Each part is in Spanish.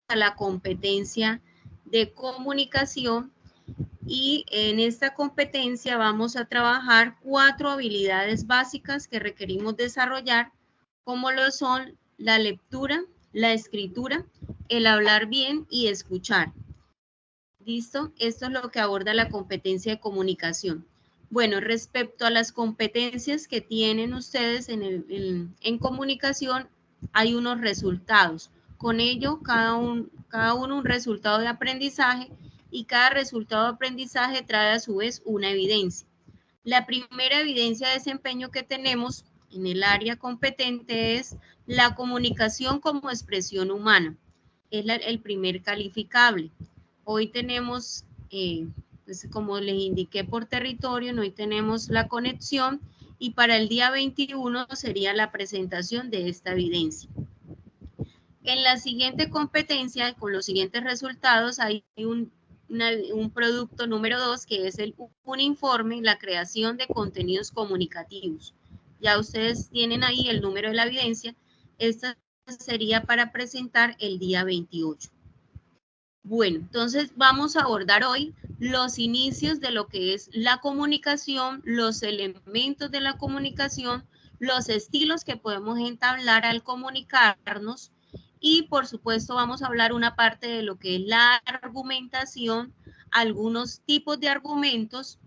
a la competencia de comunicación y en esta competencia vamos a trabajar 4 habilidades básicas que requerimos desarrollar, como lo son la lectura, la escritura, el hablar bien y escuchar. ¿Listo? Esto es lo que aborda la competencia de comunicación. Bueno, respecto a las competencias que tienen ustedes en comunicación, hay unos resultados. Con ello, cada uno un resultado de aprendizaje y cada resultado de aprendizaje trae a su vez una evidencia. La primera evidencia de desempeño que tenemos en el área competente es la comunicación como expresión humana. Es el primer calificable. Hoy tenemos, pues como les indiqué por territorio, hoy tenemos la conexión y para el día 21 sería la presentación de esta evidencia. En la siguiente competencia, con los siguientes resultados, hay un producto número 2 que es un informe, la creación de contenidos comunicativos. Ya ustedes tienen ahí el número de la evidencia. Esta sería para presentar el día 28. Bueno, entonces vamos a abordar hoy los inicios de lo que es la comunicación, los elementos de la comunicación, los estilos que podemos entablar al comunicarnos y por supuesto vamos a hablar una parte de lo que es la argumentación, algunos tipos de argumentos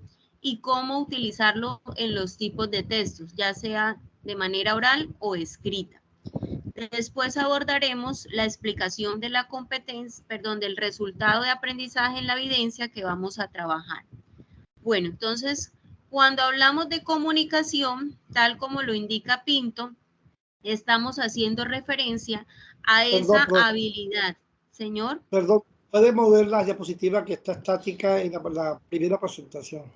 y cómo utilizarlo en los tipos de textos, ya sea de manera oral o escrita. Después abordaremos la explicación de la competencia, del resultado de aprendizaje en la evidencia que vamos a trabajar. Bueno, entonces, cuando hablamos de comunicación, tal como lo indica Pinto, estamos haciendo referencia a esa habilidad. Señor. Perdón, ¿puede mover la diapositiva que está estática en la primera presentación?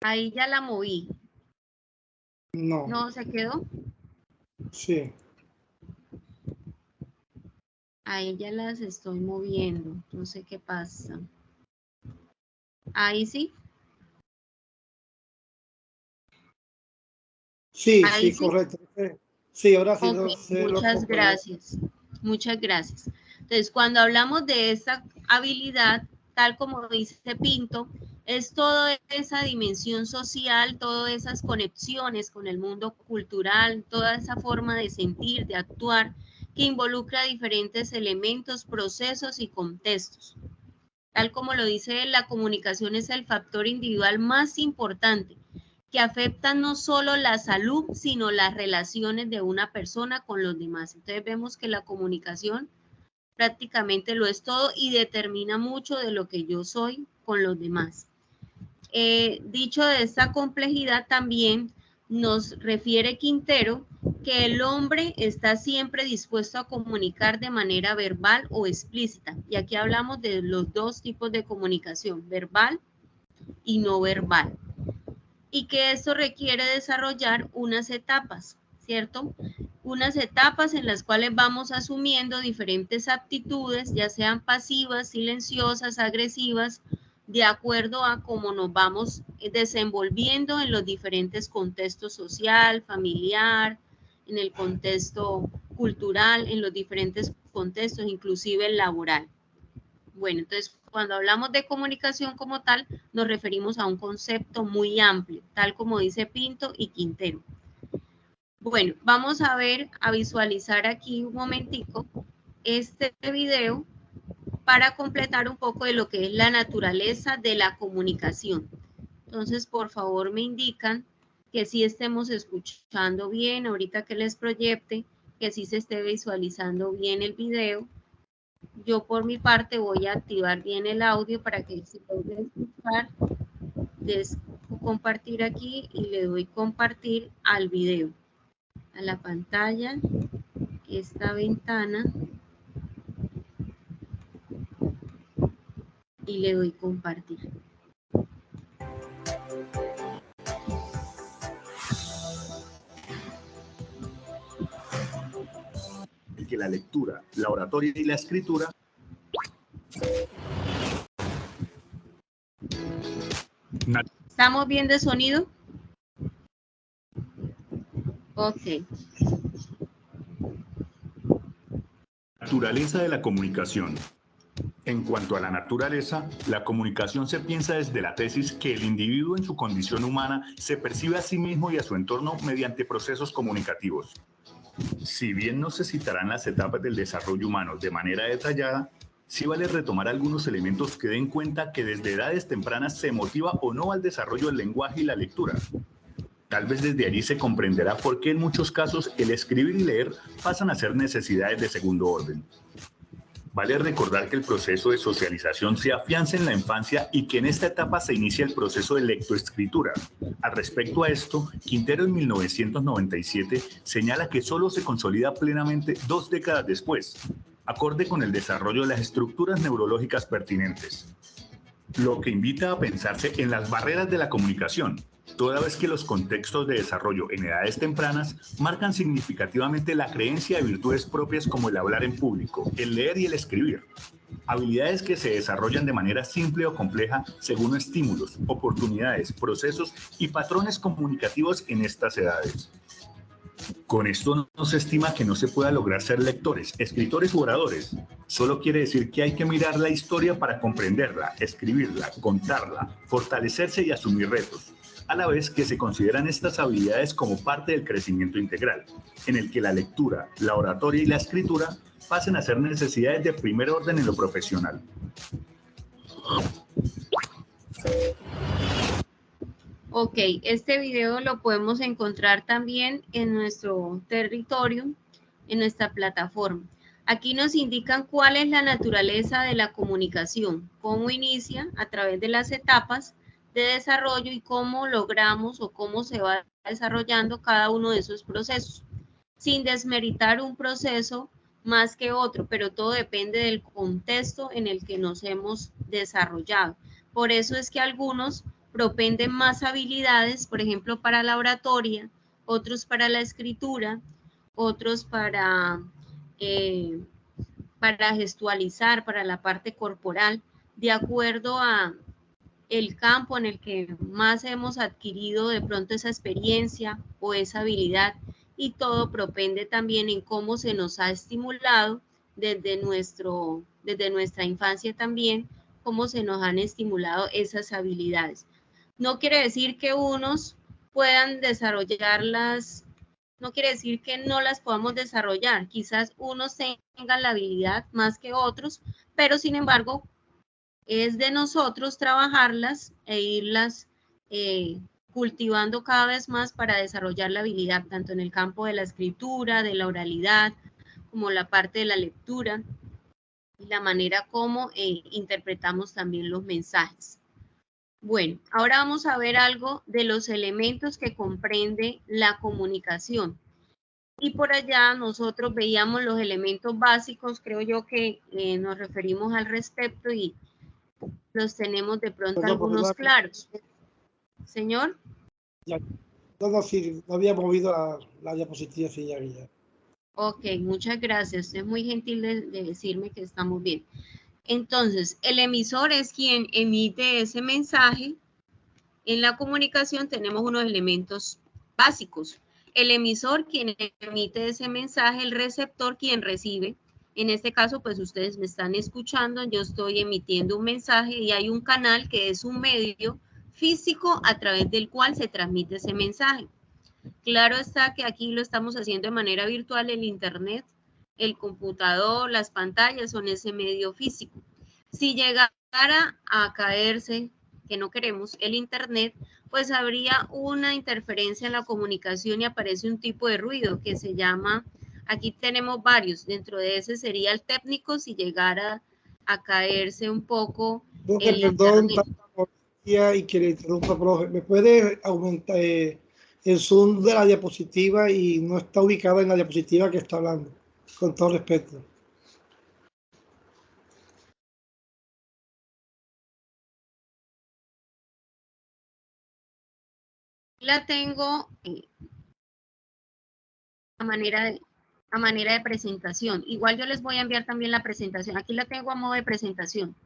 Ahí ya la moví. No. ¿No se quedó? Sí. Ahí ya las estoy moviendo. No sé qué pasa. Ahí sí. Sí, sí, sí, correcto. Sí, ahora sí. Okay, muchas gracias. Muchas gracias. Entonces, cuando hablamos de esta habilidad, tal como dice Pinto, es toda esa dimensión social, todas esas conexiones con el mundo cultural, toda esa forma de sentir, de actuar, que involucra diferentes elementos, procesos y contextos. Tal como lo dice, la comunicación es el factor individual más importante que afectan no solo la salud, sino las relaciones de una persona con los demás. Entonces vemos que la comunicación prácticamente lo es todo y determina mucho de lo que yo soy con los demás. Dicho de esta complejidad también nos refiere Quintero que el hombre está siempre dispuesto a comunicar de manera verbal o explícita. Y aquí hablamos de los dos tipos de comunicación, verbal y no verbal. Y que esto requiere desarrollar unas etapas, ¿cierto? Unas etapas en las cuales vamos asumiendo diferentes aptitudes, ya sean pasivas, silenciosas, agresivas, de acuerdo a cómo nos vamos desenvolviendo en los diferentes contextos social, familiar, en el contexto cultural, en los diferentes contextos, inclusive el laboral. Bueno, entonces cuando hablamos de comunicación como tal, nos referimos a un concepto muy amplio, tal como dice Pinto y Quintero. Bueno, vamos a ver, a visualizar aquí un momentico este video para completar un poco de lo que es la naturaleza de la comunicación. Entonces, por favor, me indican que sí estemos escuchando bien, ahorita que les proyecte, que sí se esté visualizando bien el video. Yo por mi parte voy a activar bien el audio para que se pueda escuchar. Les compartir aquí y le doy compartir al video, a la pantalla, esta ventana y le doy compartir. El que la lectura, la oratoria y la escritura. ¿Estamos bien de sonido? Ok. Naturaleza de la comunicación. En cuanto a la naturaleza, la comunicación se piensa desde la tesis que el individuo en su condición humana se percibe a sí mismo y a su entorno mediante procesos comunicativos. Si bien no se citarán las etapas del desarrollo humano de manera detallada, sí vale retomar algunos elementos que den cuenta que desde edades tempranas se motiva o no al desarrollo del lenguaje y la lectura. Tal vez desde allí se comprenderá por qué en muchos casos el escribir y leer pasan a ser necesidades de segundo orden. Vale recordar que el proceso de socialización se afianza en la infancia y que en esta etapa se inicia el proceso de lectoescritura. Al respecto a esto, Quintero en 1997 señala que solo se consolida plenamente 2 décadas después, acorde con el desarrollo de las estructuras neurológicas pertinentes. Lo que invita a pensarse en las barreras de la comunicación, toda vez que los contextos de desarrollo en edades tempranas marcan significativamente la creencia de virtudes propias como el hablar en público, el leer y el escribir, habilidades que se desarrollan de manera simple o compleja según estímulos, oportunidades, procesos y patrones comunicativos en estas edades. Con esto no se estima que no se pueda lograr ser lectores, escritores u oradores. Solo quiere decir que hay que mirar la historia para comprenderla, escribirla, contarla, fortalecerse y asumir retos, a la vez que se consideran estas habilidades como parte del crecimiento integral, en el que la lectura, la oratoria y la escritura pasen a ser necesidades de primer orden en lo profesional. Ok, este video lo podemos encontrar también en nuestro territorio, en nuestra plataforma. Aquí nos indican cuál es la naturaleza de la comunicación, cómo inicia a través de las etapas de desarrollo y cómo logramos o cómo se va desarrollando cada uno de esos procesos, sin desmeritar un proceso más que otro, pero todo depende del contexto en el que nos hemos desarrollado. Por eso es que algunos propenden más habilidades, por ejemplo, para la oratoria, otros para la escritura, otros para gestualizar, para la parte corporal, de acuerdo a el campo en el que más hemos adquirido de pronto esa experiencia o esa habilidad, y todo propende también en cómo se nos ha estimulado desde nuestra infancia también, cómo se nos han estimulado esas habilidades. No quiere decir que unos puedan desarrollarlas, no quiere decir que no las podamos desarrollar, quizás unos tengan la habilidad más que otros, pero sin embargo es de nosotros trabajarlas e irlas cultivando cada vez más para desarrollar la habilidad, tanto en el campo de la escritura, de la oralidad, como la parte de la lectura, y la manera como interpretamos también los mensajes. Bueno, ahora vamos a ver algo de los elementos que comprende la comunicación. Y por allá nosotros veíamos los elementos básicos, creo yo que nos referimos al respecto y los tenemos de pronto algunos claros. Señor. Ya. No, sí, no había movido la diapositiva, sí, ya. Ok, muchas gracias. Usted es muy gentil de decirme que estamos bien. Entonces, el emisor es quien emite ese mensaje. En la comunicación tenemos unos elementos básicos. El emisor, quien emite ese mensaje, el receptor, quien recibe. En este caso, pues ustedes me están escuchando, yo estoy emitiendo un mensaje y hay un canal que es un medio físico a través del cual se transmite ese mensaje. Claro está que aquí lo estamos haciendo de manera virtual, el internet, el computador, las pantallas son ese medio físico. Si llegara a caerse, que no queremos, el internet, pues habría una interferencia en la comunicación y aparece un tipo de ruido que se llama, aquí tenemos varios, dentro de ese sería el técnico si llegara a caerse un poco el internet. Y que le interrumpa, profe. ¿Me puede aumentar el zoom de la diapositiva y no está ubicada en la diapositiva que está hablando? Con todo respeto. La tengo a manera de presentación. Igual yo les voy a enviar también la presentación. Aquí la tengo a modo de presentación.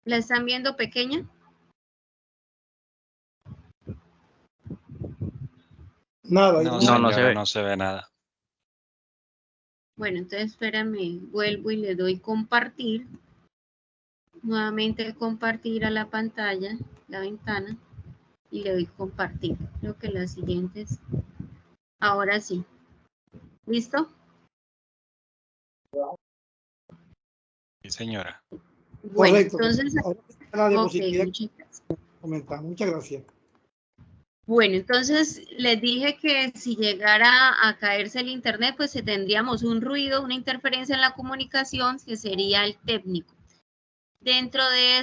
¿La están viendo pequeña? Nada. No, señora, no se ve nada. Bueno, entonces espérame, vuelvo y le doy compartir. Nuevamente compartir a la pantalla, la ventana, y le doy compartir. Creo que las siguientes. Ahora sí. ¿Listo? Sí, señora. Bueno, Correcto. entonces, Ahora la diapositiva muchas gracias. comentar. Muchas gracias. Bueno, entonces les dije que si llegara a caerse el internet, pues tendríamos un ruido, una interferencia en la comunicación, que sería el técnico. Dentro de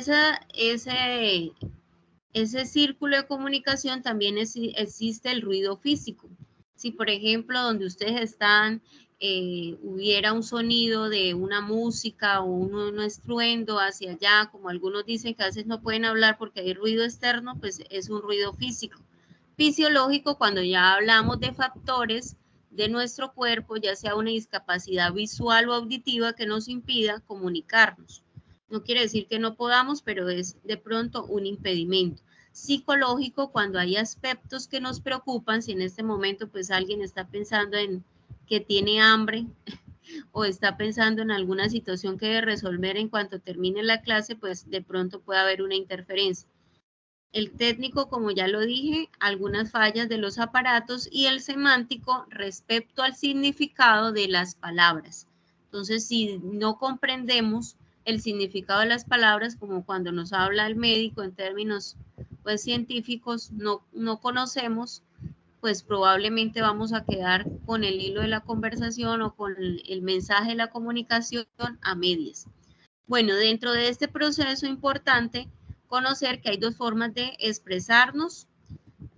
ese círculo de comunicación también existe el ruido físico. Si, por ejemplo, donde ustedes están, hubiera un sonido de una música o un estruendo hacia allá, como algunos dicen que a veces no pueden hablar porque hay ruido externo, pues es un ruido físico. Fisiológico, cuando ya hablamos de factores de nuestro cuerpo, ya sea una discapacidad visual o auditiva que nos impida comunicarnos. No quiere decir que no podamos, pero es de pronto un impedimento. Psicológico, cuando hay aspectos que nos preocupan, si en este momento pues alguien está pensando en que tiene hambre o está pensando en alguna situación que debe resolver en cuanto termine la clase, pues de pronto puede haber una interferencia. El técnico, como ya lo dije, algunas fallas de los aparatos, y el semántico respecto al significado de las palabras. Entonces, si no comprendemos el significado de las palabras, como cuando nos habla el médico en términos pues científicos, no conocemos, pues probablemente vamos a quedar con el hilo de la conversación o con el mensaje de la comunicación a medias. Bueno, dentro de este proceso importante conocer que hay dos formas de expresarnos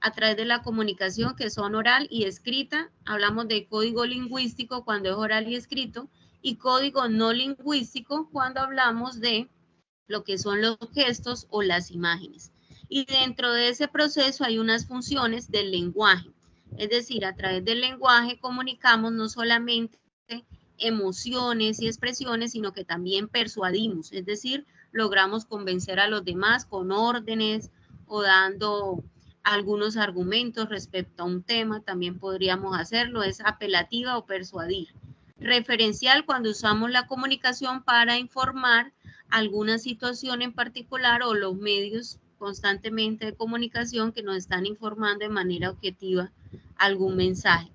a través de la comunicación, que son oral y escrita. Hablamos de código lingüístico cuando es oral y escrito, y código no lingüístico cuando hablamos de lo que son los gestos o las imágenes. Y dentro de ese proceso hay unas funciones del lenguaje. Es decir, a través del lenguaje comunicamos no solamente emociones y expresiones, sino que también persuadimos, es decir, logramos convencer a los demás con órdenes o dando algunos argumentos respecto a un tema, también podríamos hacerlo, es apelativa o persuadir. Referencial, cuando usamos la comunicación para informar alguna situación en particular o los medios constantemente de comunicación que nos están informando de manera objetiva algún mensaje.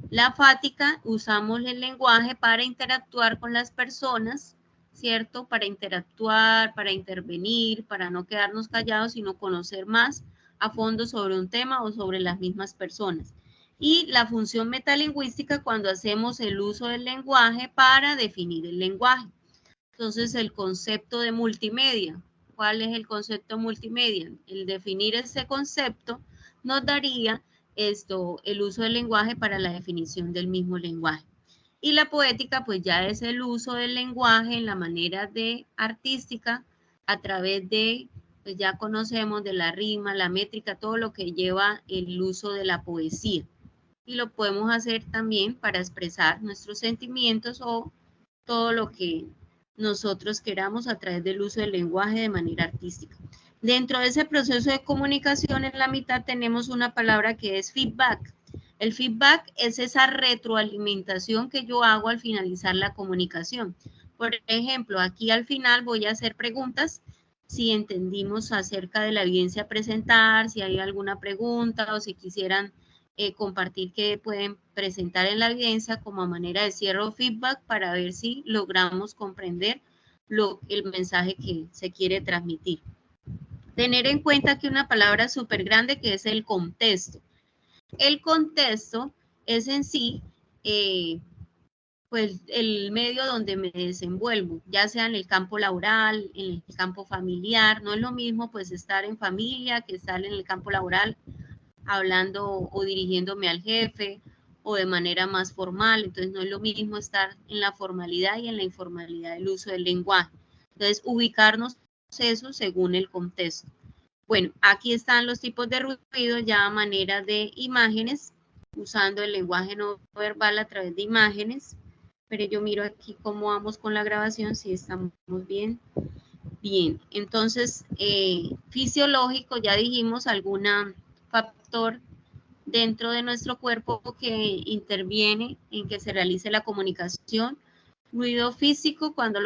La fática, usamos el lenguaje para interactuar con las personas, ¿cierto? Para interactuar, para intervenir, para no quedarnos callados, sino conocer más a fondo sobre un tema o sobre las mismas personas. Y la función metalingüística, cuando hacemos el uso del lenguaje para definir el lenguaje. Entonces, el concepto de multimedia. ¿Cuál es el concepto multimedia? El definir ese concepto nos daría el uso del lenguaje para la definición del mismo lenguaje. Y la poética, pues ya es el uso del lenguaje en la manera de artística, a través de, pues ya conocemos de la rima, la métrica, todo lo que lleva el uso de la poesía. Y lo podemos hacer también para expresar nuestros sentimientos o todo lo que nosotros queramos a través del uso del lenguaje de manera artística. Dentro de ese proceso de comunicación, en la mitad tenemos una palabra que es feedback. El feedback es esa retroalimentación que yo hago al finalizar la comunicación. Por ejemplo, aquí al final voy a hacer preguntas, si entendimos acerca de la evidencia a presentar, si hay alguna pregunta o si quisieran compartir que pueden presentar en la evidencia como manera de cierre o feedback para ver si logramos comprender el mensaje que se quiere transmitir. Tener en cuenta que una palabra súper grande que es el contexto. El contexto es en sí pues el medio donde me desenvuelvo, ya sea en el campo laboral, en el campo familiar. No es lo mismo pues estar en familia que estar en el campo laboral hablando o dirigiéndome al jefe o de manera más formal. Entonces no es lo mismo estar en la formalidad y en la informalidad del uso del lenguaje. Entonces ubicarnos eso según el contexto. Bueno, aquí están los tipos de ruido ya a manera de imágenes, usando el lenguaje no verbal a través de imágenes. Pero yo miro aquí cómo vamos con la grabación, si estamos bien. Bien, entonces fisiológico, ya dijimos algún factor dentro de nuestro cuerpo que interviene en que se realice la comunicación. Ruido físico, cuando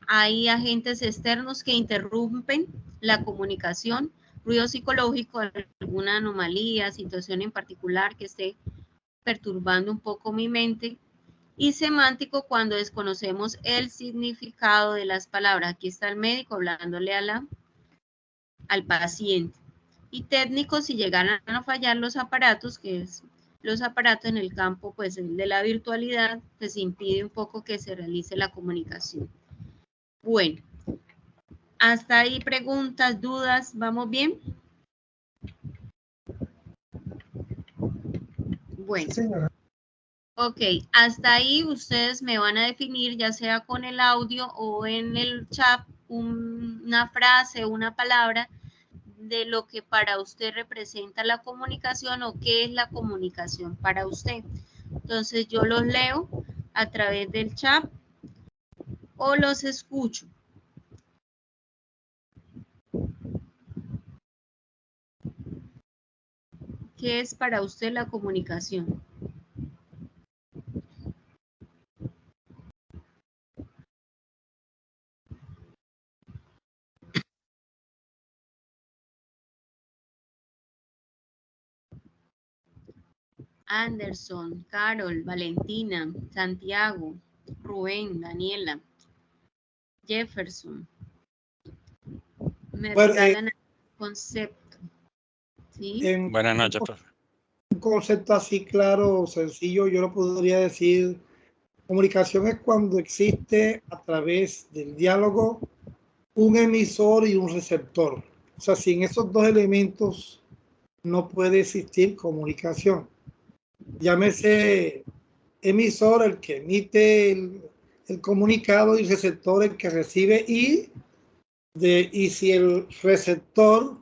hay agentes externos que interrumpen la comunicación. Ruido psicológico, alguna anomalía, situación en particular que esté perturbando un poco mi mente. Y semántico, cuando desconocemos el significado de las palabras. Aquí está el médico hablándole al paciente. Y técnico, si llegaran a fallar los aparatos, que es los aparatos en el campo pues de la virtualidad, pues impide un poco que se realice la comunicación. Bueno, hasta ahí preguntas, dudas, ¿vamos bien? Bueno. Sí, señora. Ok, hasta ahí ustedes me van a definir, ya sea con el audio o en el chat, una frase, una palabra de lo que para usted representa la comunicación o qué es la comunicación para usted. Entonces yo los leo a través del chat o los escucho. ¿Qué es para usted la comunicación? Anderson, Carol, Valentina, Santiago, Rubén, Daniela, Jefferson. Me regalan el concepto. ¿Sí? Buenas noches, profe. Un concepto así claro, sencillo, yo lo podría decir, comunicación es cuando existe a través del diálogo un emisor y un receptor. O sea, sin esos dos elementos no puede existir comunicación. Llámese emisor el que emite el comunicado y receptor el que recibe y si el receptor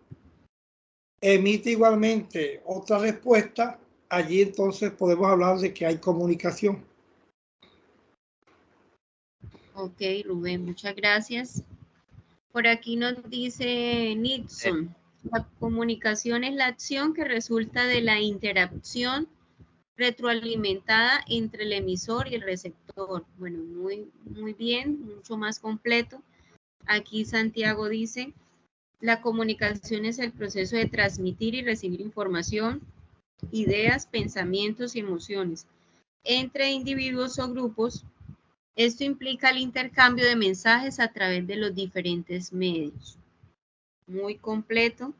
emite igualmente otra respuesta, allí entonces podemos hablar de que hay comunicación. Ok, Rubén, muchas gracias. Por aquí nos dice Nixon, la comunicación es la acción que resulta de la interacción retroalimentada entre el emisor y el receptor. Bueno, muy bien, mucho más completo. Aquí Santiago dice, la comunicación es el proceso de transmitir y recibir información, ideas, pensamientos y emociones entre individuos o grupos. Esto implica el intercambio de mensajes a través de los diferentes medios. Muy completo.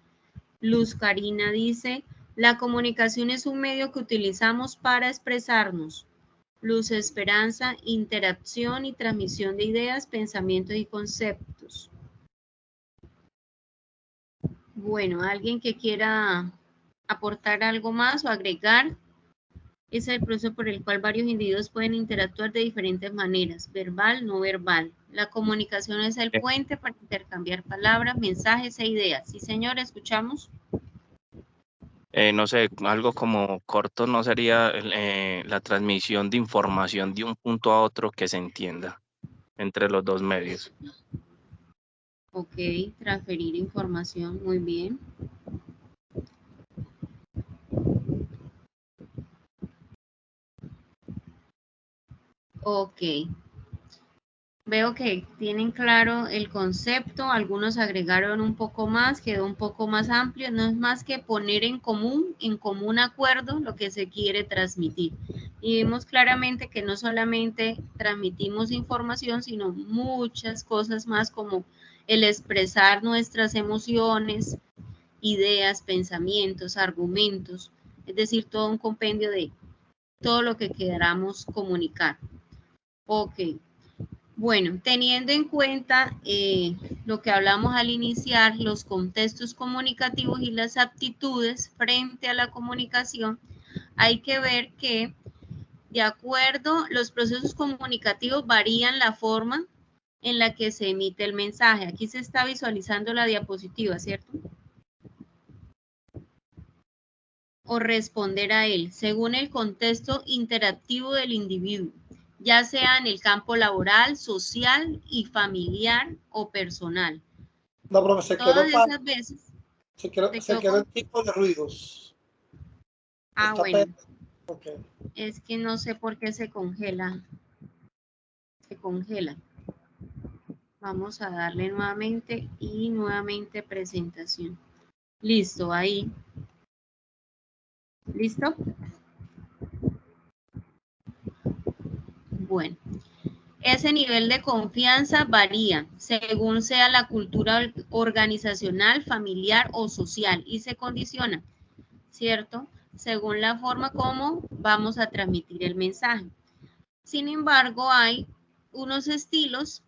Luz Karina dice, la comunicación es un medio que utilizamos para expresarnos. Luz Esperanza, interacción y transmisión de ideas, pensamientos y conceptos. Bueno, ¿alguien que quiera aportar algo más o agregar? Es el proceso por el cual varios individuos pueden interactuar de diferentes maneras, verbal, no verbal. La comunicación es el puente para intercambiar palabras, mensajes e ideas. Sí, señor, escuchamos. No sé, algo como corto no sería la transmisión de información de un punto a otro que se entienda entre los dos medios. Ok, transferir información, muy bien. Ok. Veo que tienen claro el concepto, algunos agregaron un poco más, quedó un poco más amplio, no es más que poner en común acuerdo lo que se quiere transmitir. Y vemos claramente que no solamente transmitimos información, sino muchas cosas más como el expresar nuestras emociones, ideas, pensamientos, argumentos, es decir, todo un compendio de todo lo que queramos comunicar. Ok. Bueno, teniendo en cuenta lo que hablamos al iniciar, los contextos comunicativos y las aptitudes frente a la comunicación, hay que ver que, de acuerdo, los procesos comunicativos varían la forma en la que se emite el mensaje. Aquí se está visualizando la diapositiva, ¿cierto? O responder a él, según el contexto interactivo del individuo, ya sea en el campo laboral, social y familiar o personal. No, pero se Todas quedó, esas veces se quedó el tipo de ruidos. Ah, Está bueno, ok. es que no sé por qué se congela. Se congela. Vamos a darle nuevamente y nuevamente presentación. Listo, ahí. ¿Listo? Bueno, ese nivel de confianza varía según sea la cultura organizacional, familiar o social y se condiciona, ¿cierto? Según la forma como vamos a transmitir el mensaje. Sin embargo, hay unos estilos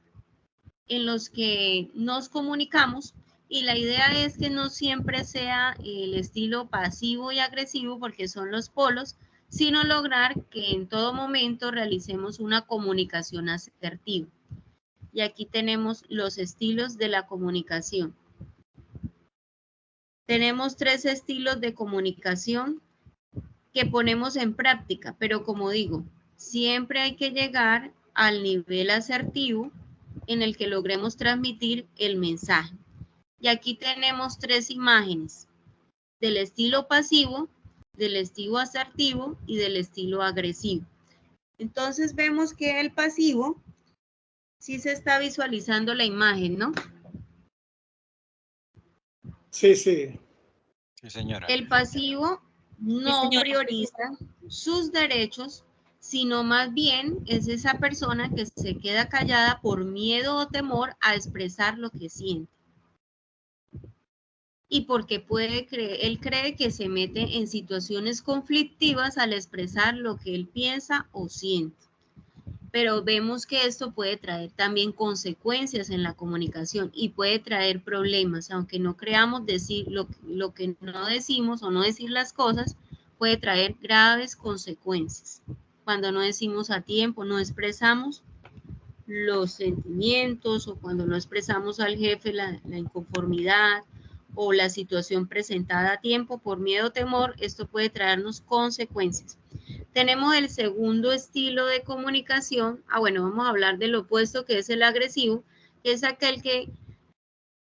en los que nos comunicamos y la idea es que no siempre sea el estilo pasivo y agresivo porque son los polos, sino lograr que en todo momento realicemos una comunicación asertiva. Y aquí tenemos los estilos de la comunicación. Tenemos 3 estilos de comunicación que ponemos en práctica, pero como digo, siempre hay que llegar al nivel asertivo en el que logremos transmitir el mensaje. Y aquí tenemos 3 imágenes del estilo pasivo, del estilo asertivo y del estilo agresivo. Entonces vemos que el pasivo sí se está visualizando la imagen, ¿no? Sí, sí. Sí, señora. El pasivo no prioriza sus derechos, sino más bien es esa persona que se queda callada por miedo o temor a expresar lo que siente. Y porque él cree que se mete en situaciones conflictivas al expresar lo que él piensa o siente. Pero vemos que esto puede traer también consecuencias en la comunicación y puede traer problemas, aunque no creamos decir lo que no decimos o no decir las cosas, puede traer graves consecuencias. Cuando no decimos a tiempo, no expresamos los sentimientos o cuando no expresamos al jefe la inconformidad o la situación presentada a tiempo por miedo o temor, esto puede traernos consecuencias. Tenemos el segundo estilo de comunicación. Bueno, vamos a hablar del opuesto que es el agresivo, que es aquel que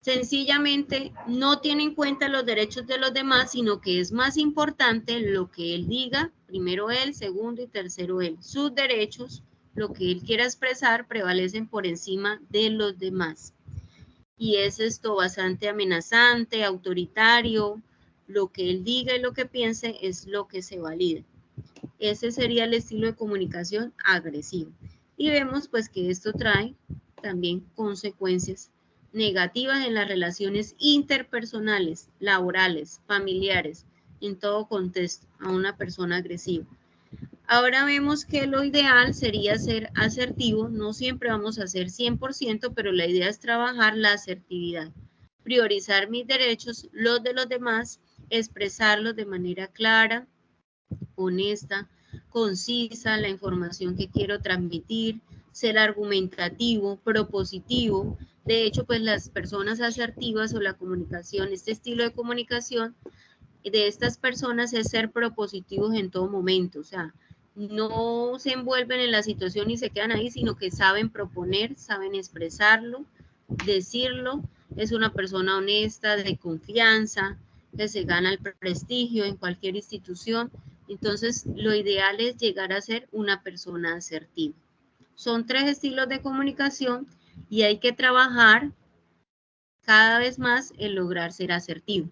sencillamente no tiene en cuenta los derechos de los demás, sino que es más importante lo que él diga, primero él, segundo y tercero él. Sus derechos, lo que él quiera expresar, prevalecen por encima de los demás. Y es esto bastante amenazante, autoritario, lo que él diga y lo que piense es lo que se valida. Ese sería el estilo de comunicación agresivo. Y vemos pues que esto trae también consecuencias negativas en las relaciones interpersonales, laborales, familiares, en todo contexto, a una persona agresiva. Ahora vemos que lo ideal sería ser asertivo, no siempre vamos a ser 100%, pero la idea es trabajar la asertividad, priorizar mis derechos, los de los demás, expresarlos de manera clara, honesta, concisa, la información que quiero transmitir, ser argumentativo, propositivo. De hecho, pues las personas asertivas o la comunicación, este estilo de comunicación de estas personas es ser propositivos en todo momento, o sea, no se envuelven en la situación y se quedan ahí, sino que saben proponer, saben expresarlo, decirlo. Es una persona honesta, de confianza, que se gana el prestigio en cualquier institución. Entonces, lo ideal es llegar a ser una persona asertiva. Son 3 estilos de comunicación y hay que trabajar cada vez más en lograr ser asertivo.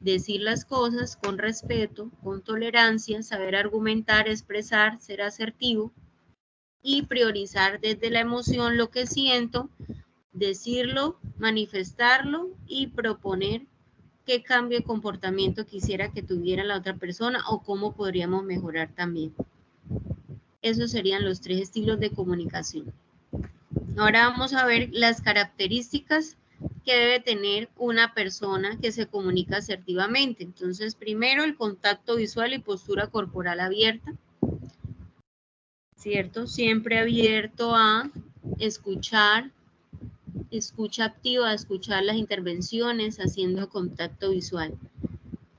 Decir las cosas con respeto, con tolerancia, saber argumentar, expresar, ser asertivo y priorizar desde la emoción lo que siento, decirlo, manifestarlo y proponer qué cambio de comportamiento quisiera que tuviera la otra persona o cómo podríamos mejorar también. Esos serían los 3 estilos de comunicación. Ahora vamos a ver las características que debe tener una persona que se comunica asertivamente. Entonces, primero, el contacto visual y postura corporal abierta, ¿cierto? Siempre abierto a escuchar, escucha activa, a escuchar las intervenciones, haciendo contacto visual.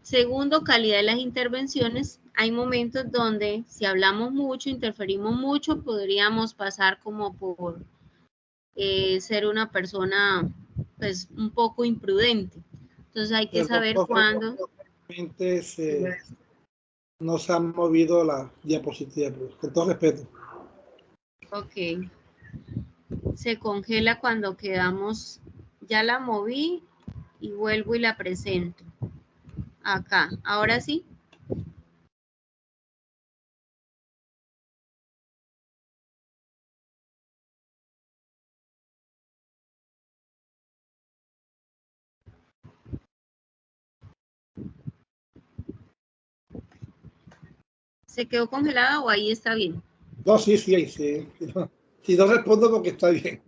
Segundo, calidad de las intervenciones. Hay momentos donde si hablamos mucho, interferimos mucho, podríamos pasar como por ser una persona pues un poco imprudente. Entonces hay que saber cuándo. No se han movido las diapositivas, con todo respeto. Ok. Se congela cuando quedamos, ya la moví y vuelvo y la presento. Acá, ahora sí. ¿Se quedó congelada o ahí está bien? No, sí. Si no respondo porque está bien.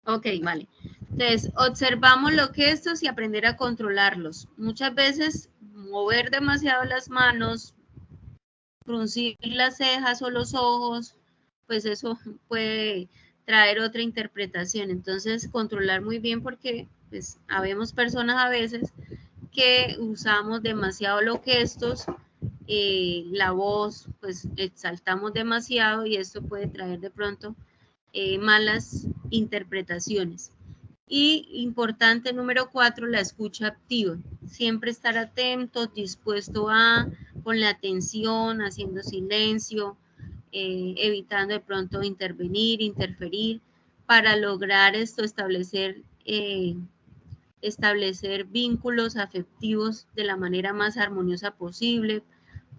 Ok, vale. Entonces, observamos los gestos y aprender a controlarlos. Muchas veces, mover demasiado las manos, fruncir las cejas o los ojos, pues eso puede traer otra interpretación. Entonces, controlar muy bien porque, pues, habemos personas a veces que usamos demasiado los gestos, la voz, pues, exaltamos demasiado y esto puede traer de pronto malas interpretaciones. Y importante número 4, la escucha activa. Siempre estar atento, dispuesto a, con la atención, haciendo silencio, evitando de pronto intervenir, interferir, para lograr esto, establecer vínculos afectivos de la manera más armoniosa posible,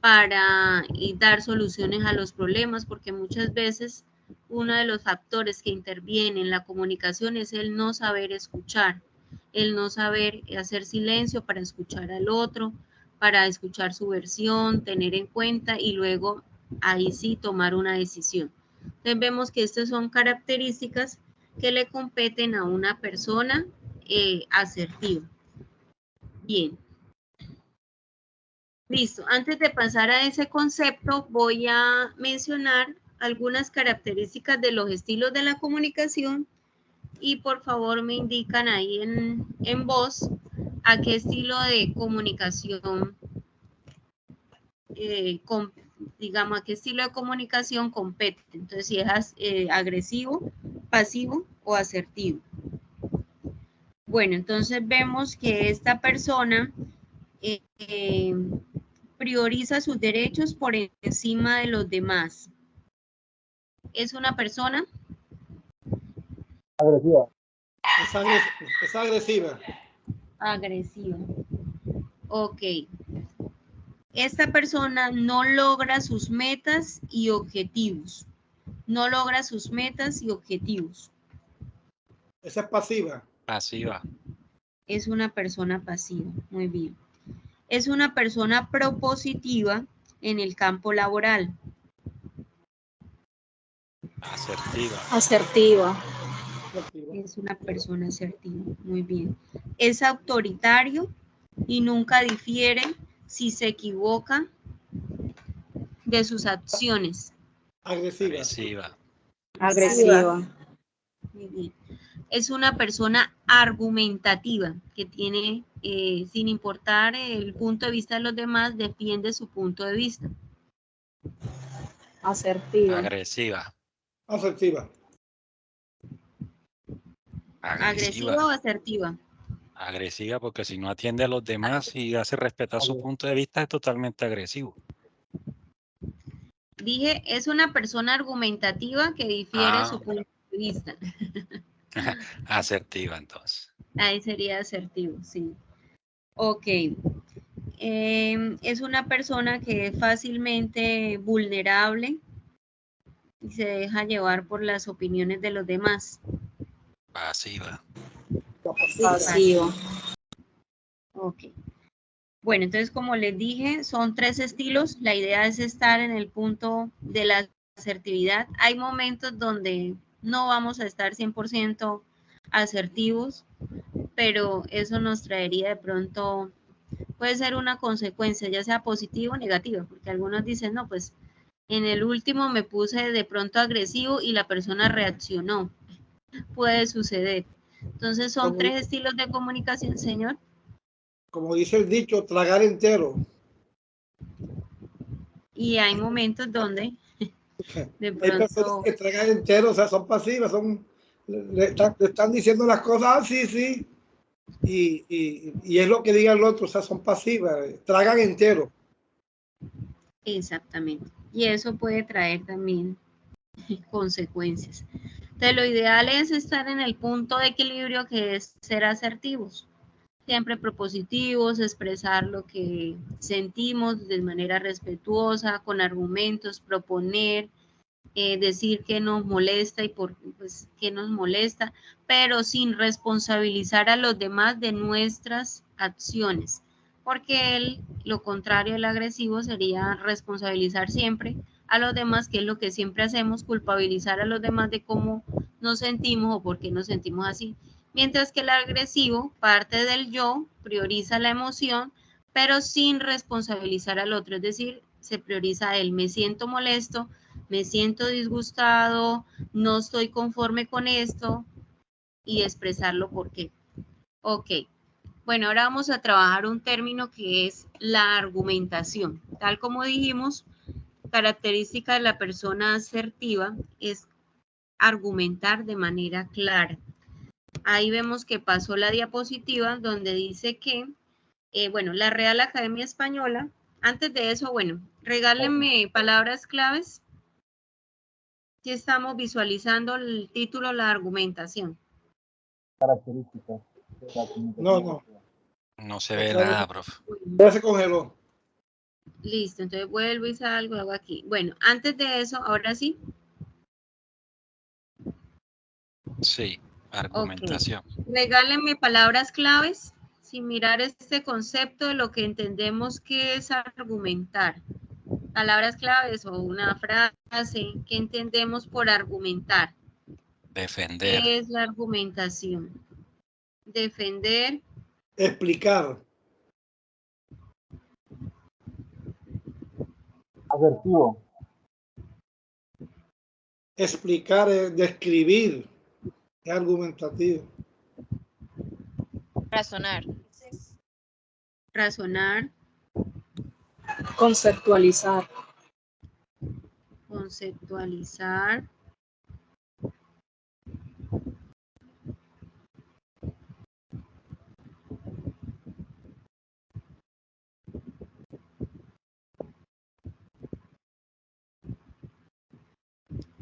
para dar soluciones a los problemas, porque muchas veces uno de los factores que interviene en la comunicación es el no saber escuchar, el no saber hacer silencio para escuchar al otro, para escuchar su versión, tener en cuenta y luego ahí sí tomar una decisión. Entonces vemos que estas son características que le competen a una persona asertiva. Bien. Listo, antes de pasar a ese concepto, voy a mencionar algunas características de los estilos de la comunicación y por favor me indican ahí en voz a qué estilo de comunicación, digamos, a qué estilo de comunicación compete. Entonces, si es agresivo, pasivo o asertivo. Bueno, entonces vemos que esta persona prioriza sus derechos por encima de los demás. Es una persona Agresiva. Es agresiva. Agresiva. Ok. Esta persona no logra sus metas y objetivos. No logra sus metas y objetivos. Esa es pasiva. Pasiva. Es una persona pasiva. Muy bien. Es una persona propositiva en el campo laboral. Asertiva. Asertiva. Es una persona asertiva. Muy bien. Es autoritario y nunca difiere si se equivoca de sus acciones. Agresiva. Agresiva. Agresiva. Muy bien. Es una persona argumentativa que tiene, sin importar el punto de vista de los demás, defiende su punto de vista. Asertiva. Agresiva. Asertiva. ¿Agresiva o asertiva? Agresiva porque si no atiende a los demás y hace respetar su punto de vista es totalmente agresivo. Dije, es una persona argumentativa que difiere su punto de vista. Asertiva entonces. Ahí sería asertivo, sí. Ok. Es una persona que es fácilmente vulnerable y se deja llevar por las opiniones de los demás. Pasiva. Pasiva. Ok. Bueno, entonces como les dije, son 3 estilos. La idea es estar en el punto de la asertividad. Hay momentos donde no vamos a estar 100% asertivos, pero eso nos traería de pronto, puede ser una consecuencia, ya sea positiva o negativa, porque algunos dicen, no, pues en el último me puse de pronto agresivo y la persona reaccionó. Puede suceder. Entonces son 3 estilos de comunicación, señor. Como dice el dicho, tragar entero. Y hay momentos donde de Hay personas pronto que tragan entero, o sea, son pasivas, le están diciendo las cosas, sí. Y es lo que diga el otro, o sea, son pasivas, tragan entero. Exactamente. Y eso puede traer también consecuencias. Entonces, lo ideal es estar en el punto de equilibrio, que es ser asertivos, siempre propositivos, expresar lo que sentimos de manera respetuosa, con argumentos, proponer, decir qué nos molesta y por pues, qué nos molesta, pero sin responsabilizar a los demás de nuestras acciones, porque lo contrario del agresivo sería responsabilizar siempre a los demás, que es lo que siempre hacemos, culpabilizar a los demás de cómo nos sentimos o por qué nos sentimos así. Mientras que el agresivo parte del yo, prioriza la emoción, pero sin responsabilizar al otro, es decir, se prioriza a él. Me siento molesto, me siento disgustado, no estoy conforme con esto, y expresarlo por qué. Ok, bueno, ahora vamos a trabajar un término que es la argumentación. Tal como dijimos, característica de la persona asertiva es argumentar de manera clara. Ahí vemos que pasó la diapositiva donde dice que, bueno, la Real Academia Española, antes de eso, bueno, regálenme palabras claves. Aquí estamos visualizando el título, la argumentación. Características. No. No se ve nada, profe. Ya se congeló. Listo, entonces vuelvo y salgo, hago aquí. Bueno, antes de eso, ahora sí. Sí, argumentación. Okay. Regálenme palabras claves sin mirar este concepto de lo que entendemos que es argumentar. Palabras claves o una frase que entendemos por argumentar. Defender. ¿Qué es la argumentación? Defender. Explicar. Asertivo. Explicar, describir. Es argumentativo. Razonar. Razonar. Conceptualizar. Conceptualizar.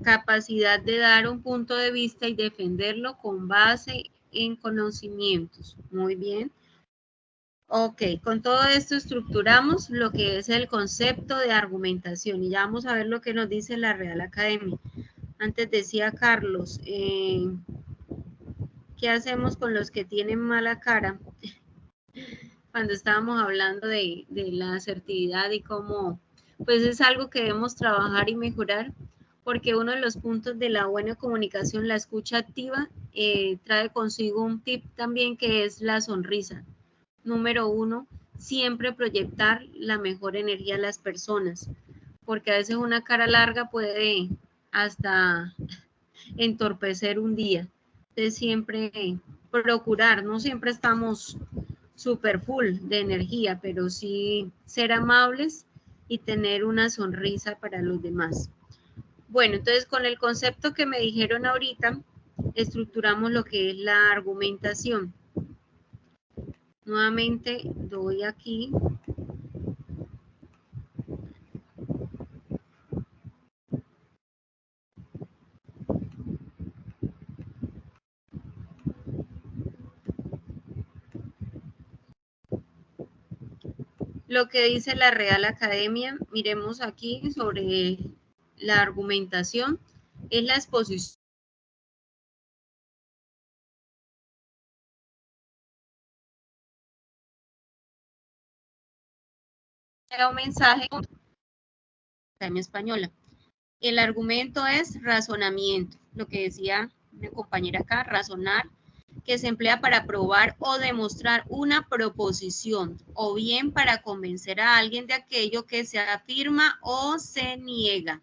Capacidad de dar un punto de vista y defenderlo con base en conocimientos. Muy bien. Ok, con todo esto estructuramos lo que es el concepto de argumentación y ya vamos a ver lo que nos dice la Real Academia. Antes decía Carlos, ¿qué hacemos con los que tienen mala cara? Cuando estábamos hablando de la asertividad y cómo, pues es algo que debemos trabajar y mejorar, porque uno de los puntos de la buena comunicación, la escucha activa, trae consigo un tip también, que es la sonrisa. Número 1, siempre proyectar la mejor energía a las personas, porque a veces una cara larga puede hasta entorpecer un día. Entonces siempre procurar, no siempre estamos super full de energía, pero sí ser amables y tener una sonrisa para los demás. Bueno, entonces con el concepto que me dijeron ahorita, estructuramos lo que es la argumentación. Nuevamente doy aquí. Lo que dice la Real Academia, miremos aquí sobre la argumentación, es la exposición de un mensaje en la Academia Española. El argumento es razonamiento, lo que decía una compañera acá, razonar, que se emplea para probar o demostrar una proposición, o bien para convencer a alguien de aquello que se afirma o se niega.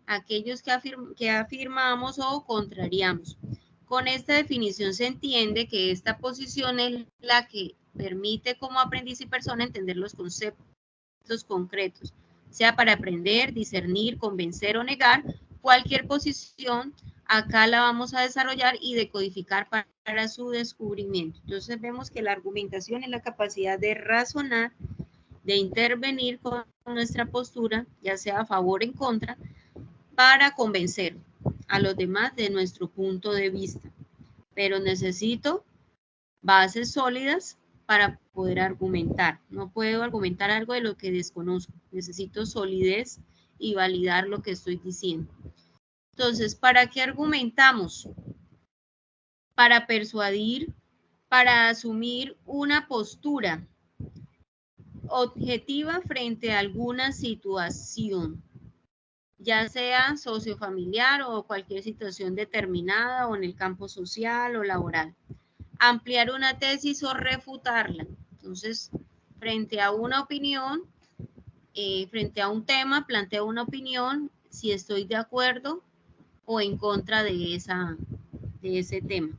Aquellos que afirmamos o contrariamos. Con esta definición se entiende que esta posición es la que permite como aprendiz y persona entender los conceptos concretos, sea para aprender, discernir, convencer o negar. Cualquier posición acá la vamos a desarrollar y decodificar para su descubrimiento. Entonces vemos que la argumentación es la capacidad de razonar de intervenir con nuestra postura, ya sea a favor o en contra, para convencer a los demás de nuestro punto de vista. Pero necesito bases sólidas para poder argumentar. No puedo argumentar algo de lo que desconozco. Necesito solidez y validar lo que estoy diciendo. Entonces, ¿para qué argumentamos? Para persuadir, para asumir una postura objetiva frente a alguna situación, ya sea sociofamiliar o cualquier situación determinada o en el campo social o laboral. Ampliar una tesis o refutarla. Entonces, frente a una opinión, frente a un tema, planteo una opinión, si estoy de acuerdo o en contra de ese tema.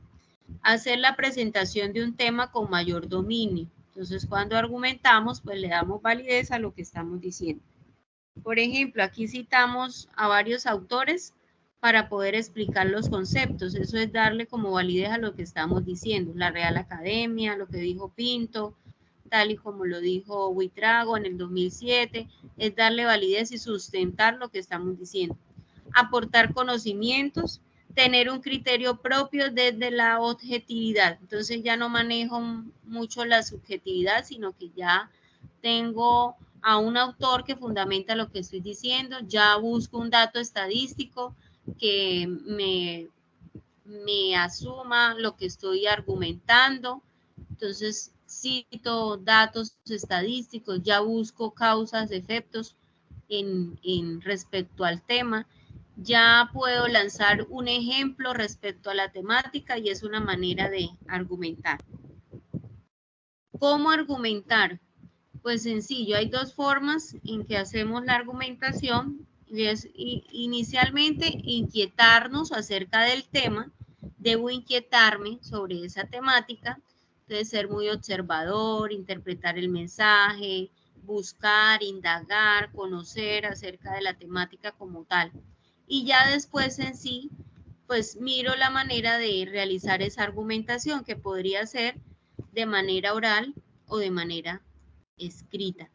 Hacer la presentación de un tema con mayor dominio. Entonces, cuando argumentamos, pues le damos validez a lo que estamos diciendo. Por ejemplo, aquí citamos a varios autores para poder explicar los conceptos. Eso es darle como validez a lo que estamos diciendo. La Real Academia, lo que dijo Pinto, tal y como lo dijo Buitrago en el 2007, es darle validez y sustentar lo que estamos diciendo. Aportar conocimientos, tener un criterio propio desde la objetividad. Entonces ya no manejo mucho la subjetividad, sino que ya tengo a un autor que fundamenta lo que estoy diciendo, ya busco un dato estadístico que me asuma lo que estoy argumentando. Entonces cito datos estadísticos, ya busco causas, efectos en respecto al tema. Ya puedo lanzar un ejemplo respecto a la temática y es una manera de argumentar. ¿Cómo argumentar? Pues sencillo, hay dos formas en que hacemos la argumentación. Y es inicialmente inquietarnos acerca del tema. Debo inquietarme sobre esa temática. Entonces ser muy observador, interpretar el mensaje, buscar, indagar, conocer acerca de la temática como tal. Y ya después en sí, pues miro la manera de realizar esa argumentación, que podría ser de manera oral o de manera escrita.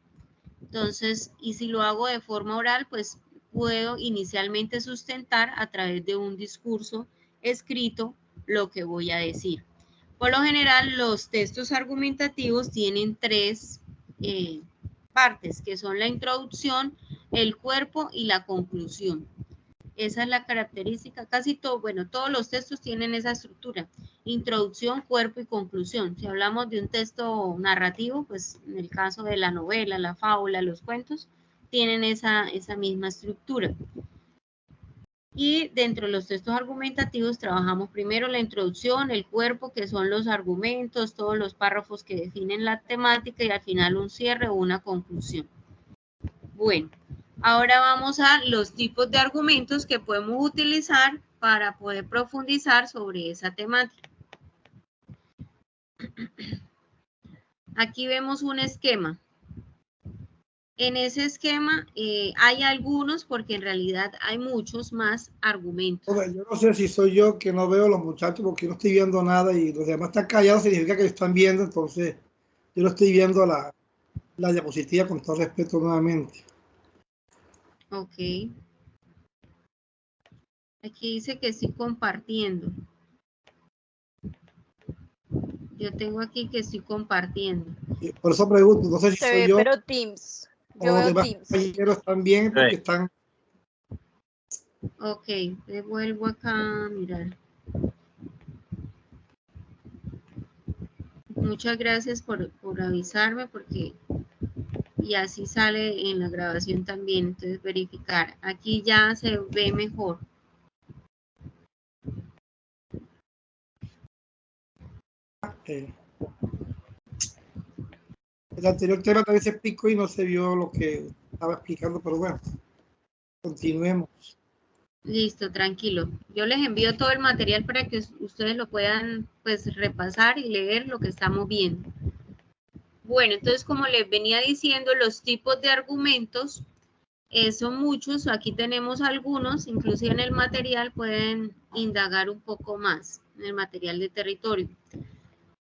Entonces, y si lo hago de forma oral, pues puedo inicialmente sustentar a través de un discurso escrito lo que voy a decir. Por lo general, los textos argumentativos tienen tres partes, que son la introducción, el cuerpo y la conclusión. Esa es la característica, casi todo, bueno, todos los textos tienen esa estructura, introducción, cuerpo y conclusión. Si hablamos de un texto narrativo, pues en el caso de la novela, la fábula, los cuentos, tienen esa misma estructura. Y dentro de los textos argumentativos trabajamos primero la introducción, el cuerpo, que son los argumentos, todos los párrafos que definen la temática, y al final un cierre o una conclusión. Bueno. Ahora vamos a los tipos de argumentos que podemos utilizar para poder profundizar sobre esa temática. Aquí vemos un esquema. En ese esquema hay algunos, porque en realidad hay muchos más argumentos. Yo no sé si soy yo que no veo a los muchachos porque no estoy viendo nada y los demás están callados, significa que están viendo, entonces yo no estoy viendo la diapositiva, con todo respeto nuevamente. Ok. Aquí dice que estoy compartiendo. Yo tengo aquí que estoy compartiendo. Por eso pregunto, no sé si soy yo. Pero Teams. Yo o los veo demás Teams. compañeros también, porque están. Ok, devuelvo acá a mirar. Muchas gracias por avisarme, porque y así sale en la grabación también. Entonces verificar. Aquí ya se ve mejor. El anterior tema también se explicó y no se vio lo que estaba explicando, pero bueno, continuemos. Listo, tranquilo. Yo les envío todo el material para que ustedes lo puedan pues repasar y leer lo que estamos viendo. Bueno, entonces como les venía diciendo, los tipos de argumentos son muchos. Aquí tenemos algunos, inclusive en el material pueden indagar un poco más, en el material de territorio.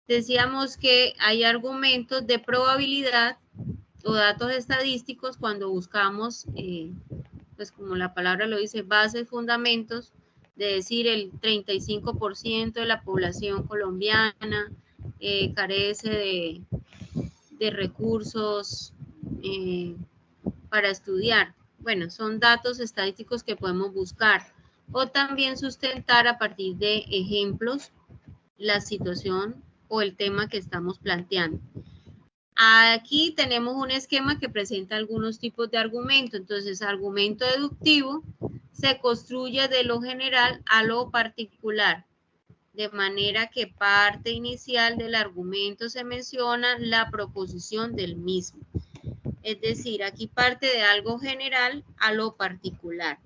Decíamos que hay argumentos de probabilidad o datos estadísticos cuando buscamos, pues como la palabra lo dice, bases, fundamentos, de decir el 35% de la población colombiana carece de recursos para estudiar. Bueno, son datos estadísticos que podemos buscar o también sustentar a partir de ejemplos la situación o el tema que estamos planteando. Aquí tenemos un esquema que presenta algunos tipos de argumento. Entonces, argumento deductivo se construye de lo general a lo particular, de manera que parte inicial del argumento se menciona la proposición del mismo. Es decir, aquí parte de algo general a lo particular.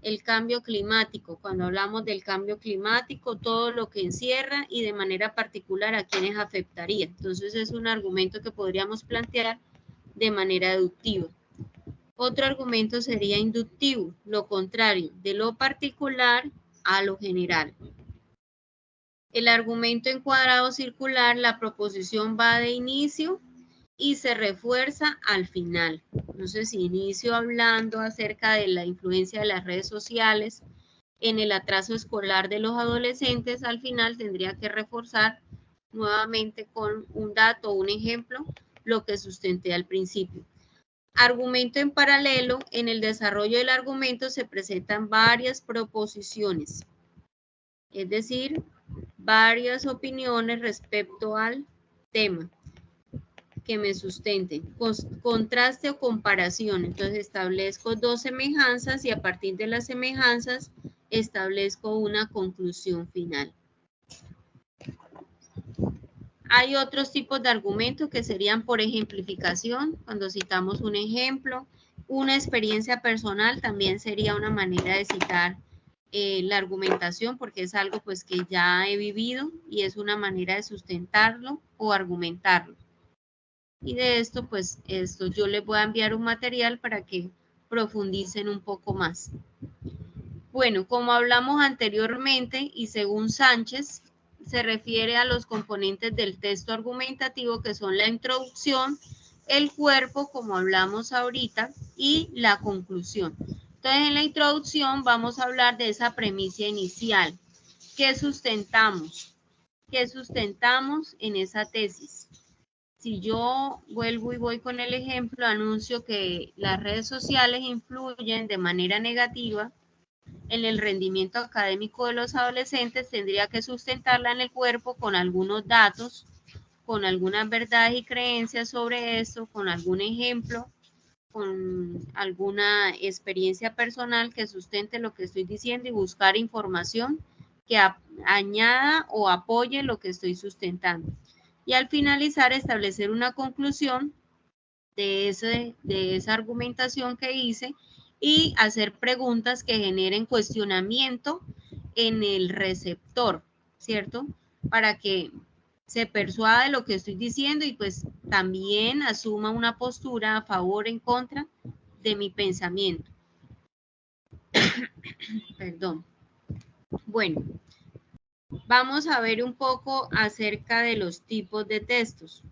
El cambio climático, cuando hablamos del cambio climático, todo lo que encierra y de manera particular a quienes afectaría. Entonces es un argumento que podríamos plantear de manera deductiva. Otro argumento sería inductivo, lo contrario, de lo particular a lo general. El argumento encuadrado circular, la proposición va de inicio y se refuerza al final. Entonces, inicio hablando acerca de la influencia de las redes sociales en el atraso escolar de los adolescentes, al final tendría que reforzar nuevamente con un dato o un ejemplo lo que sustenté al principio. Argumento en paralelo, en el desarrollo del argumento se presentan varias proposiciones, es decir, varias opiniones respecto al tema que me sustenten. Contraste o comparación. Entonces establezco dos semejanzas y a partir de las semejanzas establezco una conclusión final. Hay otros tipos de argumentos que serían por ejemplificación, cuando citamos un ejemplo. Una experiencia personal también sería una manera de citar la argumentación, porque es algo pues que ya he vivido y es una manera de sustentarlo o argumentarlo. Y de esto, pues, yo les voy a enviar un material para que profundicen un poco más. Bueno, como hablamos anteriormente y según Sánchez, se refiere a los componentes del texto argumentativo que son la introducción, el cuerpo, como hablamos ahorita, y la conclusión. Entonces, en la introducción vamos a hablar de esa premisa inicial. ¿Qué sustentamos? ¿Qué sustentamos en esa tesis? Si yo vuelvo y voy con el ejemplo, anuncio que las redes sociales influyen de manera negativa en el rendimiento académico de los adolescentes, tendría que sustentarla en el cuerpo con algunos datos, con algunas verdades y creencias sobre eso, con algún ejemplo, con alguna experiencia personal que sustente lo que estoy diciendo y buscar información que añada o apoye lo que estoy sustentando. Y al finalizar establecer una conclusión de esa argumentación que hice y hacer preguntas que generen cuestionamiento en el receptor, ¿cierto? Para que se persuada de lo que estoy diciendo y pues también asuma una postura a favor o en contra de mi pensamiento. Perdón. Bueno, vamos a ver un poco acerca de los tipos de textos.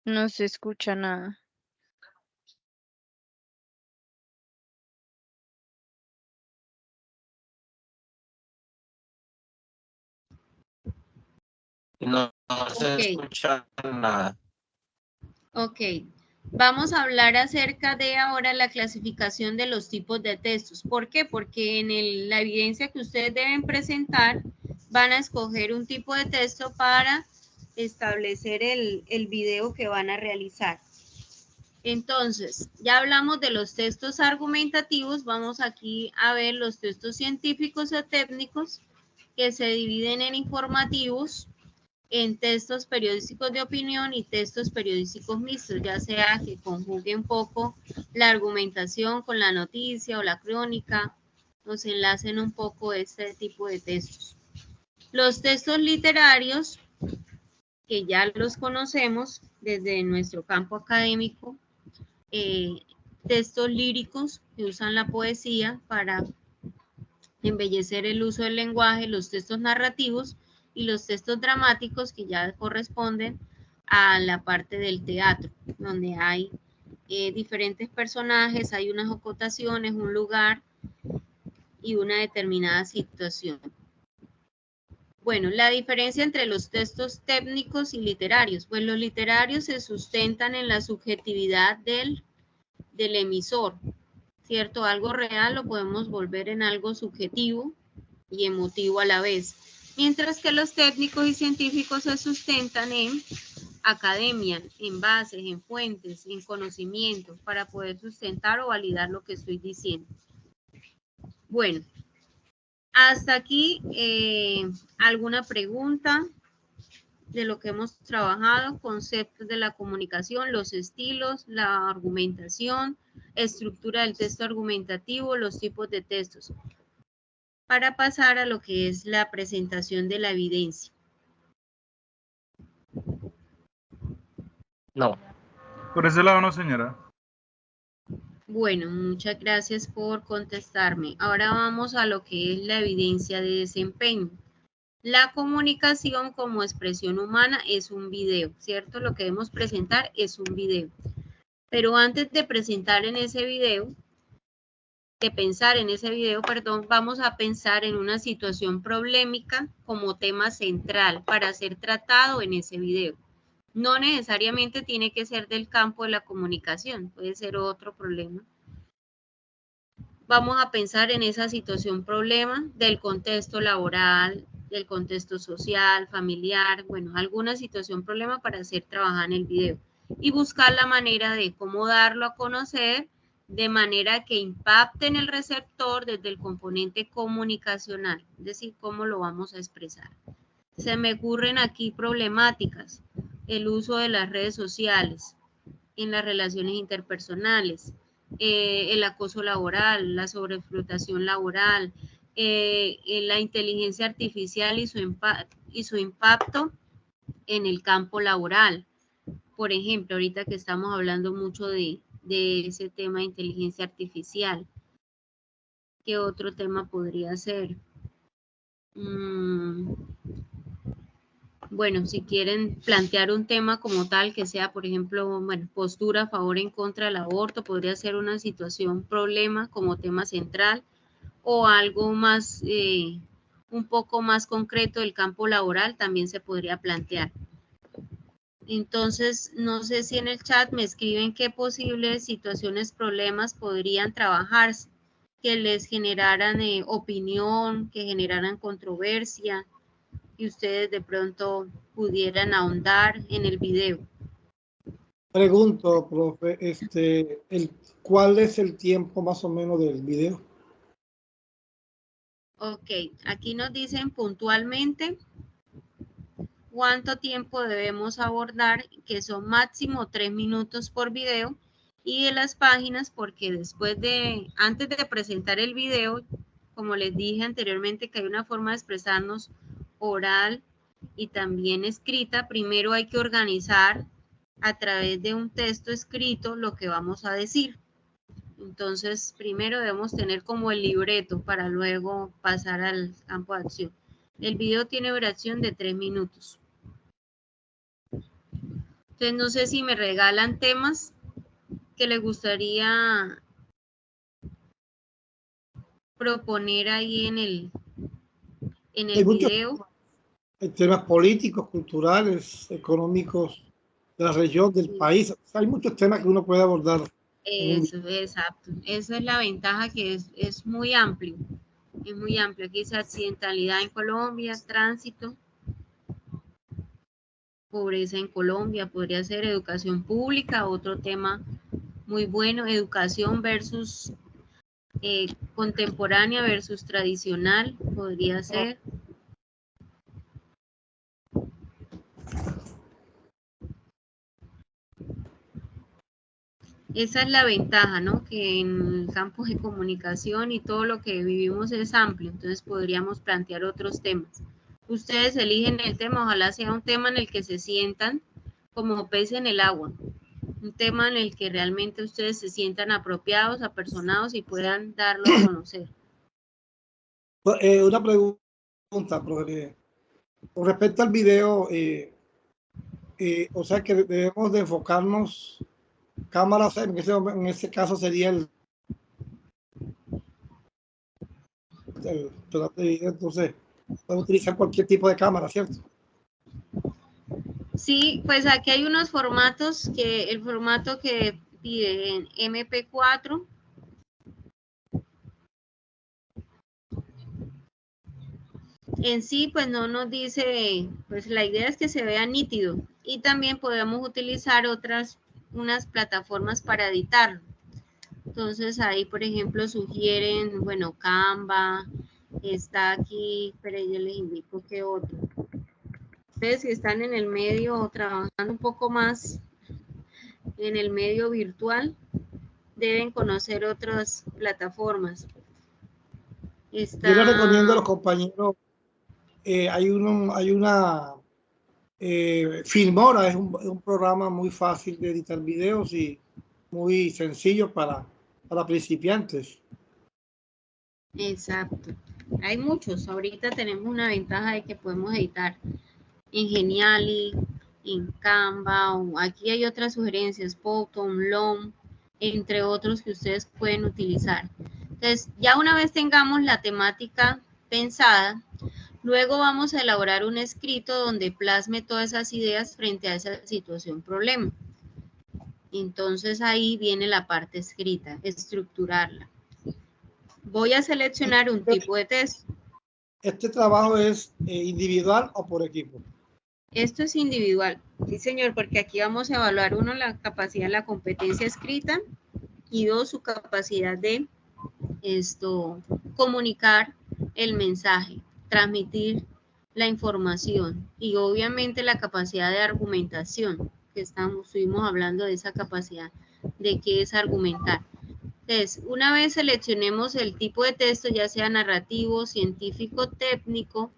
No se escucha nada. No se escucha nada. Ok, vamos a hablar acerca de ahora la clasificación de los tipos de textos. ¿Por qué? Porque en la evidencia que ustedes deben presentar van a escoger un tipo de texto para establecer el video que van a realizar. Entonces, ya hablamos de los textos argumentativos, vamos aquí a ver los textos científicos o técnicos que se dividen en informativos, en textos periodísticos de opinión y textos periodísticos mixtos, ya sea que conjugue un poco la argumentación con la noticia o la crónica nos enlacen un poco este tipo de textos. Los textos literarios, que ya los conocemos desde nuestro campo académico, textos líricos que usan la poesía para embellecer el uso del lenguaje, los textos narrativos y los textos dramáticos que ya corresponden a la parte del teatro, donde hay diferentes personajes, hay unas acotaciones, un lugar y una determinada situación. Bueno, la diferencia entre los textos técnicos y literarios. Pues los literarios se sustentan en la subjetividad del emisor, ¿cierto? Algo real lo podemos volver en algo subjetivo y emotivo a la vez. Mientras que los técnicos y científicos se sustentan en academia, en bases, en fuentes, en conocimientos, para poder sustentar o validar lo que estoy diciendo. Bueno, hasta aquí alguna pregunta de lo que hemos trabajado, conceptos de la comunicación, los estilos, la argumentación, estructura del texto argumentativo, los tipos de textos, para pasar a lo que es la presentación de la evidencia. No. Por ese lado no, señora. Bueno, muchas gracias por contestarme. Ahora vamos a lo que es la evidencia de desempeño. La comunicación como expresión humana es un video, ¿cierto? Lo que debemos presentar es un video. Pero antes de presentar en ese video, vamos a pensar en una situación problemática como tema central para ser tratado en ese video. No necesariamente tiene que ser del campo de la comunicación, puede ser otro problema. Vamos a pensar en esa situación problema del contexto laboral, del contexto social, familiar, bueno, alguna situación problema para hacer trabajar en el video y buscar la manera de cómo darlo a conocer de manera que impacte en el receptor desde el componente comunicacional, es decir, cómo lo vamos a expresar. Se me ocurren aquí problemáticas, el uso de las redes sociales en las relaciones interpersonales, el acoso laboral, la sobreexplotación laboral, la inteligencia artificial y su impacto en el campo laboral. Por ejemplo, ahorita que estamos hablando mucho de ese tema de inteligencia artificial, ¿qué otro tema podría ser? Bueno, si quieren plantear un tema como tal, que sea, por ejemplo, bueno, postura a favor o en contra del aborto, podría ser una situación, problema como tema central, o algo más, un poco más concreto del campo laboral, también se podría plantear. Entonces, no sé si en el chat me escriben qué posibles situaciones, problemas podrían trabajarse, que les generaran opinión, que generaran controversia, y ustedes de pronto pudieran ahondar en el video. Pregunto, profe, ¿cuál es el tiempo más o menos del video? Ok, aquí nos dicen puntualmente cuánto tiempo debemos abordar, que son máximo 3 minutos por video, y de las páginas, porque antes de presentar el video, como les dije anteriormente que hay una forma de expresarnos oral y también escrita, primero hay que organizar a través de un texto escrito lo que vamos a decir. Entonces, primero debemos tener como el libreto para luego pasar al campo de acción. El video tiene duración de 3 minutos. Entonces, no sé si me regalan temas que les gustaría proponer ahí en el video. Hay temas políticos, culturales, económicos de la región, del país. O sea, hay muchos temas que uno puede abordar. Eso, exacto. Esa es la ventaja, que es muy amplio. Es muy amplio. Aquí dice accidentalidad en Colombia, tránsito, pobreza en Colombia, podría ser educación pública, otro tema muy bueno, educación versus contemporánea versus tradicional, podría ser. Esa es la ventaja, ¿no? Que en el campo de comunicación y todo lo que vivimos es amplio, entonces podríamos plantear otros temas. Ustedes eligen el tema, ojalá sea un tema en el que se sientan como pez en el agua, un tema en el que realmente ustedes se sientan apropiados, apersonados y puedan darlo a conocer. Una pregunta, profe. Con respecto al video, o sea que debemos de enfocarnos cámara, o sea, en ese caso sería el total de video, entonces puedo utilizar cualquier tipo de cámara, ¿cierto? Sí, pues aquí hay unos formatos que el formato que pide en MP4. En sí, pues no nos dice, pues la idea es que se vea nítido y también podemos utilizar unas plataformas para editarlo. Entonces ahí, por ejemplo, sugieren, bueno, Canva, está aquí, pero yo les indico que otro. Ustedes si están en el medio o trabajando un poco más en el medio virtual, deben conocer otras plataformas. Yo le recomiendo a los compañeros, hay una Filmora, es un programa muy fácil de editar videos y muy sencillo para principiantes. Exacto. Hay muchos. Ahorita tenemos una ventaja de que podemos editar en Geniali, en Canva, o aquí hay otras sugerencias, Photon, Loom, entre otros que ustedes pueden utilizar. Entonces, ya una vez tengamos la temática pensada, luego vamos a elaborar un escrito donde plasme todas esas ideas frente a esa situación problema. Entonces ahí viene la parte escrita, estructurarla. Voy a seleccionar un tipo de texto. ¿Este trabajo es individual o por equipo? Esto es individual, sí señor, porque aquí vamos a evaluar uno la capacidad, la competencia escrita y dos su capacidad de comunicar el mensaje, transmitir la información y obviamente la capacidad de argumentación, que estuvimos hablando de esa capacidad de qué es argumentar. Entonces, una vez seleccionemos el tipo de texto, ya sea narrativo, científico, técnico,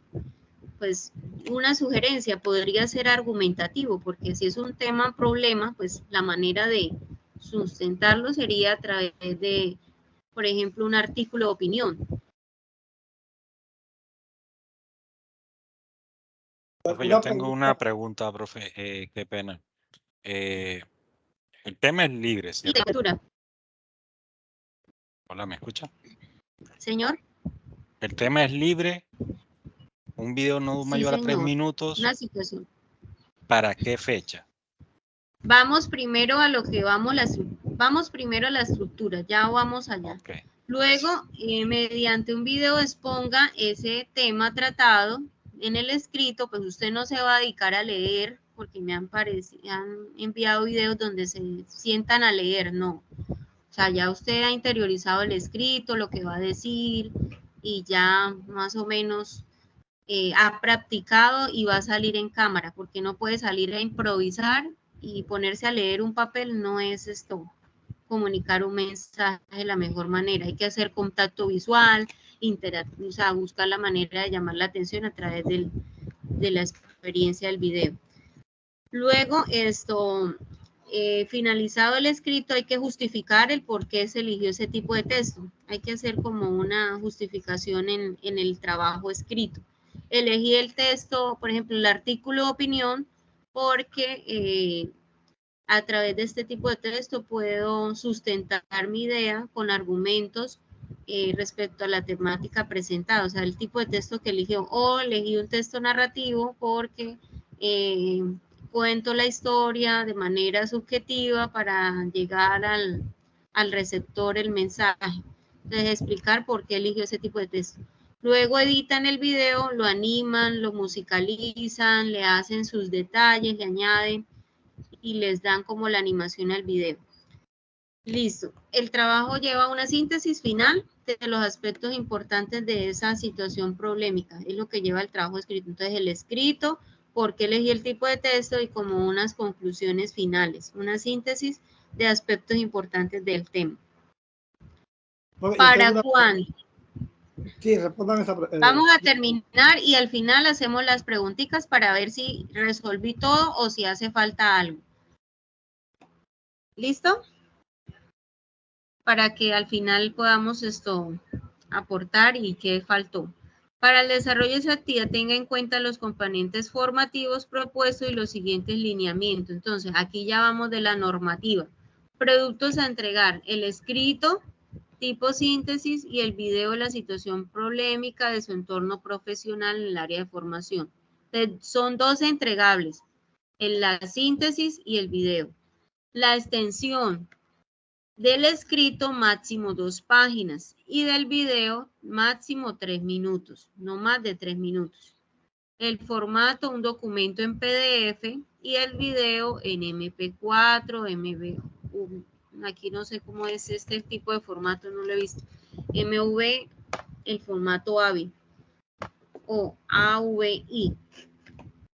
pues una sugerencia podría ser argumentativo, porque si es un tema, problema, pues la manera de sustentarlo sería a través de, por ejemplo, un artículo de opinión. Profe, yo tengo una pregunta, profe, qué pena. El tema es libre, ¿cierto? Hola, ¿me escucha? Señor. El tema es libre, un video no mayor a 3 minutos. Una situación. ¿Para qué fecha? Vamos primero a lo que vamos primero a la estructura, ya vamos allá. Okay. Luego, mediante un video exponga ese tema tratado en el escrito, pues usted no se va a dedicar a leer, porque me han enviado videos donde se sientan a leer, no. O sea, ya usted ha interiorizado el escrito, lo que va a decir, y ya más o menos ha practicado y va a salir en cámara, porque no puede salir a improvisar y ponerse a leer un papel, no es comunicar un mensaje de la mejor manera. Hay que hacer contacto visual, o sea, buscar la manera de llamar la atención a través de la experiencia del video. Luego, finalizado el escrito, hay que justificar el por qué se eligió ese tipo de texto. Hay que hacer como una justificación en el trabajo escrito. Elegí el texto, por ejemplo, el artículo de opinión, porque a través de este tipo de texto puedo sustentar mi idea con argumentos respecto a la temática presentada, o sea, el tipo de texto que eligió, o elegí un texto narrativo porque cuento la historia de manera subjetiva para llegar al receptor el mensaje. Entonces, explicar por qué eligió ese tipo de texto. Luego editan el video, lo animan, lo musicalizan, le hacen sus detalles, le añaden y les dan como la animación al video. Listo. El trabajo lleva una síntesis final de los aspectos importantes de esa situación problemática. Es lo que lleva el trabajo escrito. Entonces, el escrito, por qué elegí el tipo de texto y como unas conclusiones finales. Una síntesis de aspectos importantes del tema. Profe, yo ¿Para tengo una- cuándo? Sí, respondan esa pregunta. Vamos a terminar y al final hacemos las preguntitas para ver si resolví todo o si hace falta algo. ¿Listo? Para que al final podamos aportar y qué faltó. Para el desarrollo de esa actividad tenga en cuenta los componentes formativos propuestos y los siguientes lineamientos. Entonces, aquí ya vamos de la normativa. Productos a entregar, el escrito, tipo síntesis y el video de la situación problemática de su entorno profesional en el área de formación. Entonces, son dos entregables, la síntesis y el video. La extensión del escrito máximo 2 páginas y del video máximo 3 minutos, no más de 3 minutos. El formato, un documento en PDF y el video en MP4, MV, aquí no sé cómo es este tipo de formato, no lo he visto. MV, el formato AVI o AVI.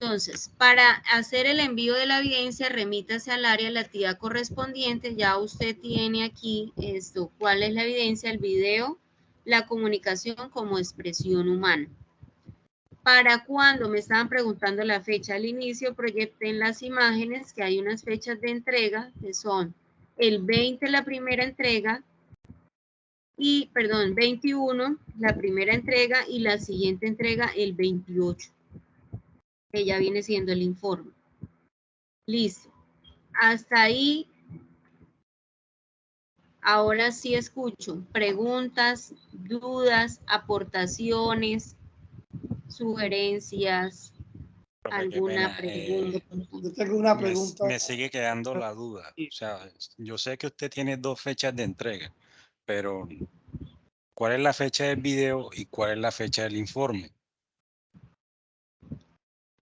Entonces, para hacer el envío de la evidencia, remítase al área de la actividad correspondiente. Ya usted tiene aquí cuál es la evidencia, el video, la comunicación como expresión humana. ¿Para cuándo? Me estaban preguntando la fecha. Al inicio proyecté en las imágenes que hay unas fechas de entrega que son el 20 la primera entrega y, perdón, 21 la primera entrega y la siguiente entrega el 28. Que ya viene siendo el informe. Listo. Hasta ahí. Ahora sí escucho preguntas, dudas, aportaciones, sugerencias, Profe, qué alguna pena, pregunta. Yo tengo una pregunta. Me sigue quedando la duda. O sea, yo sé que usted tiene 2 fechas de entrega, pero ¿cuál es la fecha del video y cuál es la fecha del informe?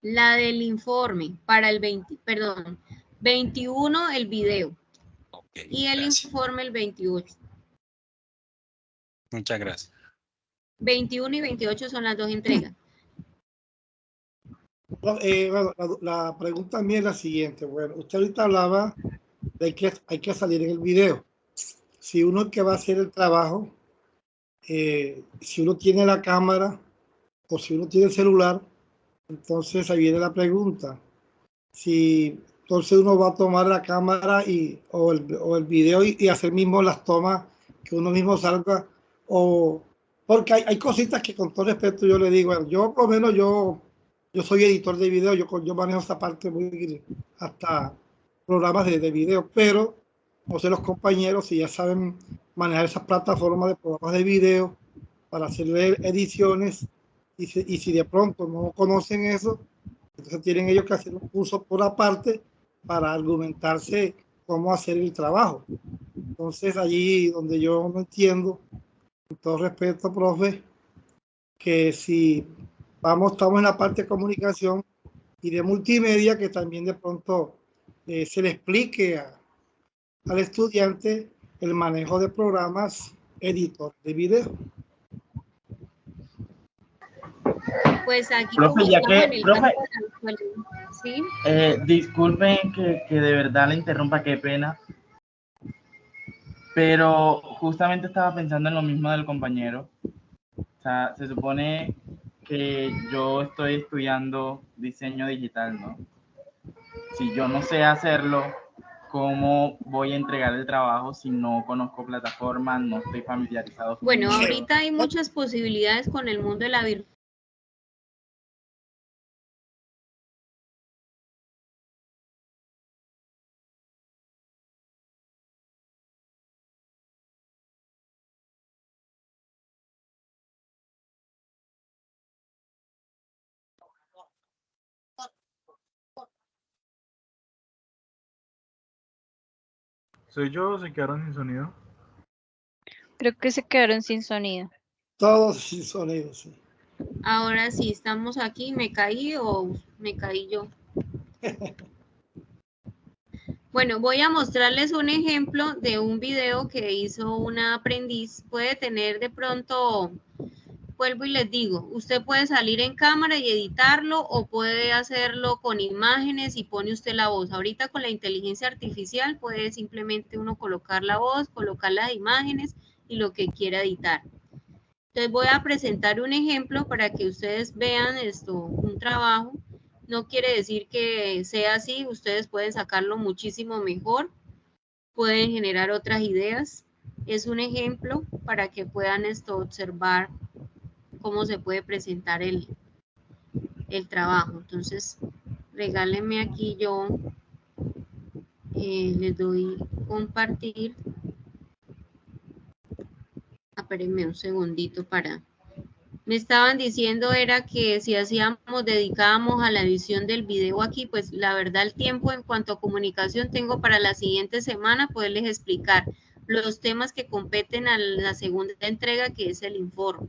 La del informe para el 21 el video. Okay, Y el gracias. informe el 28. Muchas gracias. 21 y 28 son las 2 entregas. Bueno, la pregunta mía es la siguiente. Bueno, usted ahorita hablaba de que hay que salir en el video. Si uno es que va a hacer el trabajo, si uno tiene la cámara o si uno tiene el celular, entonces ahí viene la pregunta. Si entonces uno va a tomar la cámara o el video y hacer mismo las tomas que uno mismo salga, o porque hay cositas que con todo respeto yo le digo, bueno, yo por lo menos yo soy editor de video, yo manejo esa parte muy hasta programas de video, pero no sé los compañeros si ya saben manejar esas plataformas de programas de video para hacer ediciones y si de pronto no conocen eso, entonces tienen ellos que hacer un curso por aparte para argumentarse cómo hacer el trabajo. Entonces allí donde yo no entiendo, con todo respeto, profe, que si estamos en la parte de comunicación y de multimedia, que también de pronto se le explique al estudiante el manejo de programas editor de video. Pues aquí profe, como ya estamos en que, el profe, campo de la ¿sí? Disculpen que de verdad la interrumpa, qué pena, pero justamente estaba pensando en lo mismo del compañero. O sea, se supone que yo estoy estudiando diseño digital, ¿no? Si yo no sé hacerlo, ¿cómo voy a entregar el trabajo si no conozco plataformas, no estoy familiarizado con Bueno, ello? ahorita hay muchas posibilidades con el mundo de la virtualidad. ¿Soy yo o se quedaron sin sonido? Creo que se quedaron sin sonido. Todos sin sonido, sí. Ahora sí, estamos aquí, ¿me caí o me caí yo? Bueno, voy a mostrarles un ejemplo de un video que hizo una aprendiz. Puede tener de pronto vuelvo y les digo, usted puede salir en cámara y editarlo o puede hacerlo con imágenes y pone usted la voz. Ahorita con la inteligencia artificial puede simplemente uno colocar la voz, colocar las imágenes y lo que quiera editar. Entonces voy a presentar un ejemplo para que ustedes vean esto, un trabajo. No quiere decir que sea así, ustedes pueden sacarlo muchísimo mejor, pueden generar otras ideas. Es un ejemplo para que puedan observar cómo se puede presentar el trabajo. Entonces, regálenme aquí yo, les doy compartir. Espérenme un segundito para... Me estaban diciendo era que si dedicábamos a la edición del video aquí, pues la verdad el tiempo en cuanto a comunicación tengo para la siguiente semana poderles explicar los temas que competen a la segunda entrega, que es el informe.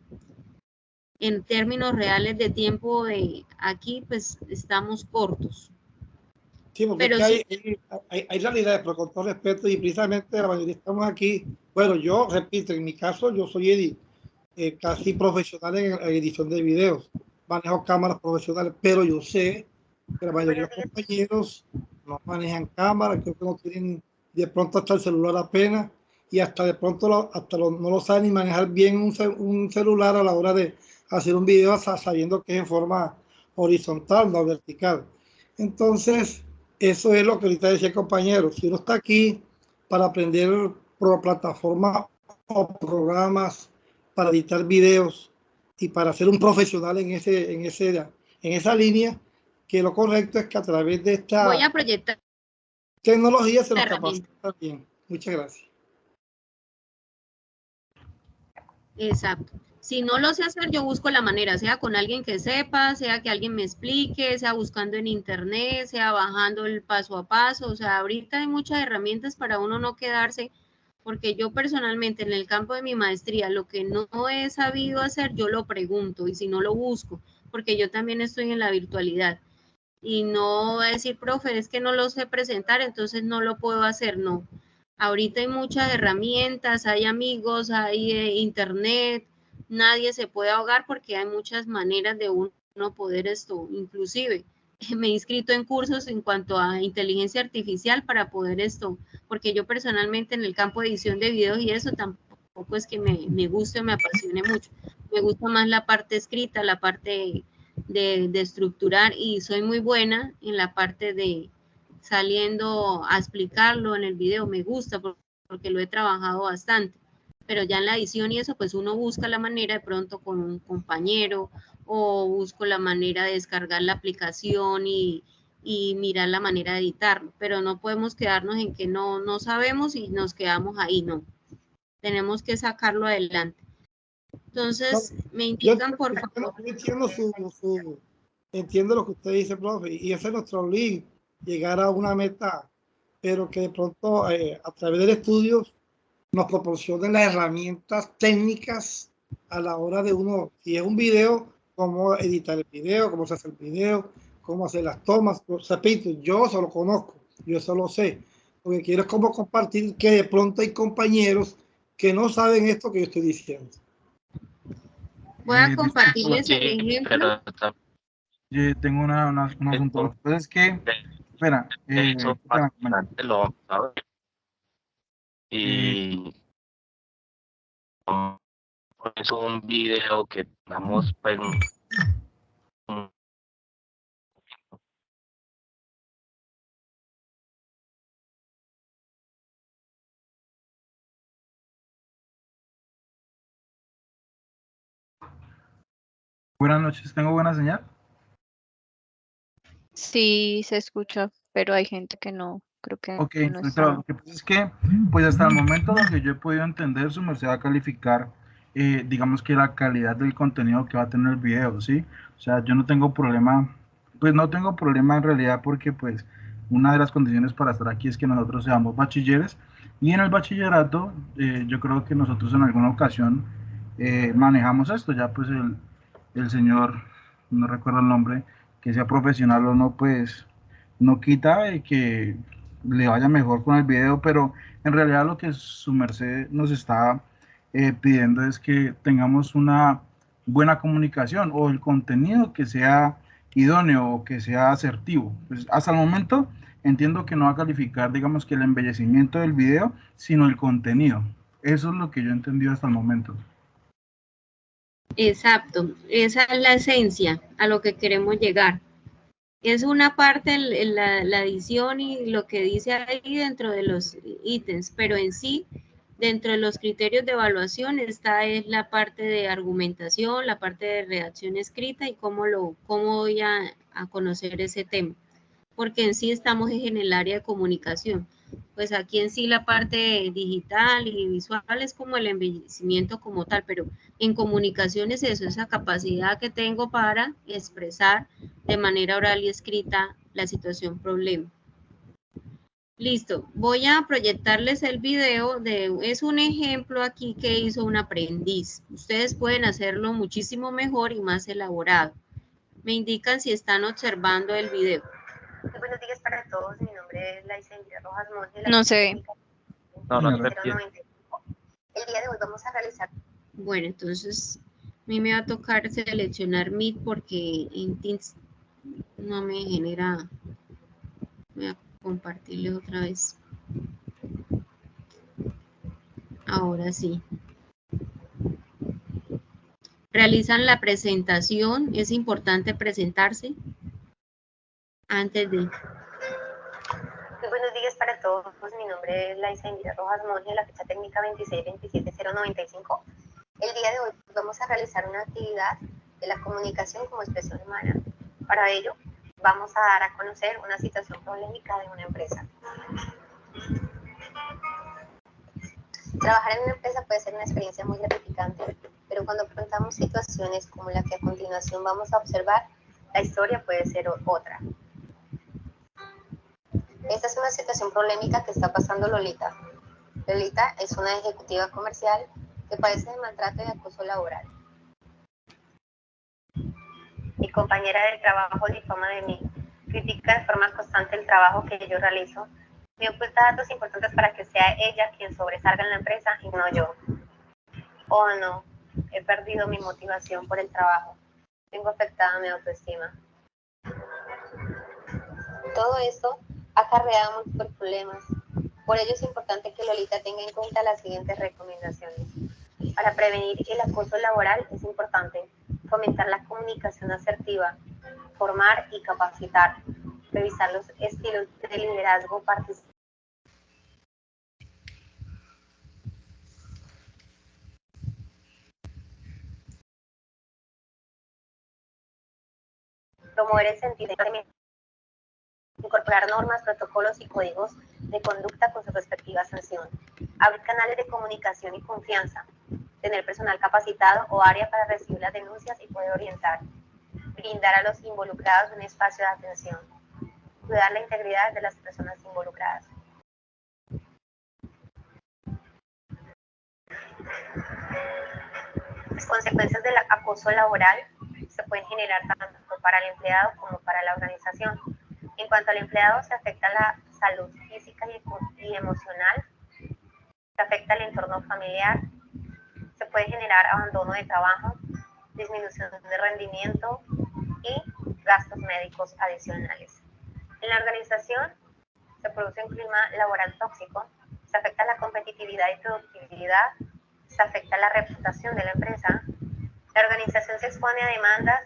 En términos reales de tiempo aquí, pues estamos cortos. Sí, porque Pero hay realidades, pero con todo respeto, y precisamente la mayoría estamos aquí. Bueno, yo repito, en mi caso, yo soy casi profesional en edición de videos, manejo cámaras profesionales, pero yo sé que la mayoría de los compañeros no manejan cámaras, creo que no tienen de pronto hasta el celular apenas, y hasta de pronto no lo saben ni manejar bien un celular a la hora de hacer un video sabiendo que es en forma horizontal, no vertical. Entonces, eso es lo que ahorita decía el compañero. Si uno está aquí para aprender por plataformas o programas para editar videos y para ser un profesional en esa línea, que lo correcto es que a través de esta voy a proyectar tecnología se nos capacita bien. Muchas gracias. Exacto. Si no lo sé hacer, yo busco la manera, sea con alguien que sepa, sea que alguien me explique, sea buscando en internet, sea bajando el paso a paso. O sea, ahorita hay muchas herramientas para uno no quedarse, porque yo personalmente en el campo de mi maestría, lo que no he sabido hacer, yo lo pregunto y si no lo busco, porque yo también estoy en la virtualidad. Y no va a decir, profe, es que no lo sé presentar, entonces no lo puedo hacer, no. Ahorita hay muchas herramientas, hay amigos, hay internet, nadie se puede ahogar porque hay muchas maneras de uno poder inclusive me he inscrito en cursos en cuanto a inteligencia artificial para poder porque yo personalmente en el campo de edición de videos y eso tampoco es que me guste o me apasione mucho, me gusta más la parte escrita, la parte de estructurar y soy muy buena en la parte de saliendo a explicarlo en el video, me gusta porque lo he trabajado bastante, pero ya en la edición y eso, pues uno busca la manera de pronto con un compañero o busco la manera de descargar la aplicación y mirar la manera de editarlo, pero no podemos quedarnos en que no sabemos y nos quedamos ahí, no. Tenemos que sacarlo adelante. Entonces, me indican, por favor. Entiendo lo que usted dice, profe, y ese es nuestro link, llegar a una meta, pero que de pronto a través del estudio nos proporcionen las herramientas técnicas a la hora de uno, si es un video, cómo editar el video, cómo se hace el video, cómo hacer las tomas. Repito, yo eso lo conozco, yo eso lo sé. Lo que quiero es como compartir que de pronto hay compañeros que no saben esto que yo estoy diciendo. Voy a compartirles el ejemplo. Yo tengo un asunto. Lo que pasa es que, espera, lo vamos a ver. Y es un video que vamos Buenas noches, ¿tengo buena señal? Sí, se escucha, pero hay gente que no, creo que Ok, no entonces, está. lo que pasa es que, pues hasta el momento lo que yo he podido entender, su merced va a calificar, digamos que la calidad del contenido que va a tener el video, ¿sí? O sea, yo no tengo problema, pues no tengo problema en realidad porque, pues, una de las condiciones para estar aquí es que nosotros seamos bachilleres y en el bachillerato, yo creo que nosotros en alguna ocasión manejamos esto, ya pues el señor, no recuerdo el nombre, que sea profesional o no, pues no quita que le vaya mejor con el video, pero en realidad lo que su merced nos está pidiendo es que tengamos una buena comunicación o el contenido que sea idóneo o que sea asertivo. Pues hasta el momento entiendo que no va a calificar, digamos, que el embellecimiento del video, sino el contenido. Eso es lo que yo he entendido hasta el momento. Exacto, esa es la esencia a lo que queremos llegar. Es una parte la edición y lo que dice ahí dentro de los ítems, pero en sí, dentro de los criterios de evaluación, esta es la parte de argumentación, la parte de redacción escrita y cómo voy a conocer ese tema. Porque en sí estamos en el área de comunicación. Pues aquí en sí la parte digital y visual es como el embellecimiento como tal, pero en comunicación es eso, esa capacidad que tengo para expresar de manera oral y escrita la situación problema. Listo, voy a proyectarles el video, es un ejemplo aquí que hizo un aprendiz. Ustedes pueden hacerlo muchísimo mejor y más elaborado. Me indican si están observando el video. Buenos días para todos, mi nombre es Laisa Indira Rojas Monge. No se ve. No, no se ve. El día de hoy vamos a realizar... Bueno, entonces a mí me va a tocar seleccionar Meet porque en Teams no me genera... Voy a compartirles otra vez. Ahora sí. Realizan la presentación, es importante presentarse antes de... Muy buenos días para todos, mi nombre es Laisa Indira Rojas Monge, la fecha técnica 26-27-095. El día de hoy vamos a realizar una actividad de la comunicación como expresión humana. Para ello, vamos a dar a conocer una situación polémica de una empresa. Trabajar en una empresa puede ser una experiencia muy gratificante, pero cuando afrontamos situaciones como la que a continuación vamos a observar, la historia puede ser otra. Esta es una situación polémica que está pasando Lolita. Lolita es una ejecutiva comercial que padece de maltrato y acoso laboral. Mi compañera del trabajo difama de mí, critica de forma constante el trabajo que yo realizo, me oculta datos importantes para que sea ella quien sobresalga en la empresa y no yo. Oh no, he perdido mi motivación por el trabajo, tengo afectada mi autoestima. Todo esto ha acarreado múltiples problemas. Por ello es importante que Lolita tenga en cuenta las siguientes recomendaciones. Para prevenir el acoso laboral es importante fomentar la comunicación asertiva, formar y capacitar, revisar los estilos de liderazgo participativo. Promover el sentido de incorporar normas, protocolos y códigos de conducta con su respectiva sanción, abrir canales de comunicación y confianza, tener personal capacitado o área para recibir las denuncias y poder orientar, brindar a los involucrados un espacio de atención, cuidar la integridad de las personas involucradas. Las consecuencias del acoso laboral se pueden generar tanto para el empleado como para la organización. En cuanto al empleado, se afecta la salud física y emocional, se afecta el entorno familiar, se puede generar abandono de trabajo, disminución de rendimiento y gastos médicos adicionales. En la organización se produce un clima laboral tóxico, se afecta la competitividad y productividad, se afecta la reputación de la empresa, la organización se expone a demandas,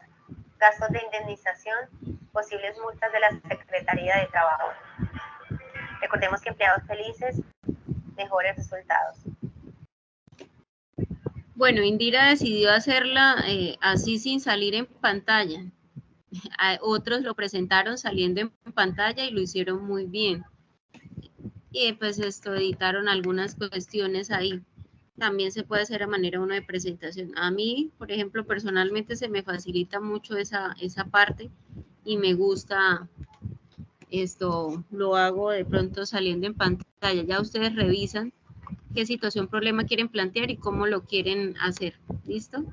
gastos de indemnización, posibles multas de la Secretaría de Trabajo. Recordemos que empleados felices, mejores resultados. Bueno, Indira decidió hacerla así sin salir en pantalla. Otros lo presentaron saliendo en pantalla y lo hicieron muy bien. Y pues editaron algunas cuestiones ahí. También se puede hacer a manera uno de presentación. A mí, por ejemplo, personalmente se me facilita mucho esa parte y me gusta esto, lo hago de pronto saliendo en pantalla. Ya ustedes revisan qué situación, problema quieren plantear y cómo lo quieren hacer. ¿Listo?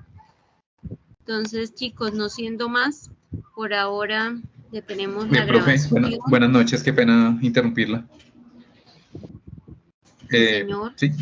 Entonces, chicos, no siendo más, por ahora ya tenemos la grabación. Buenas noches, qué pena interrumpirla. Sí, señor. Sí,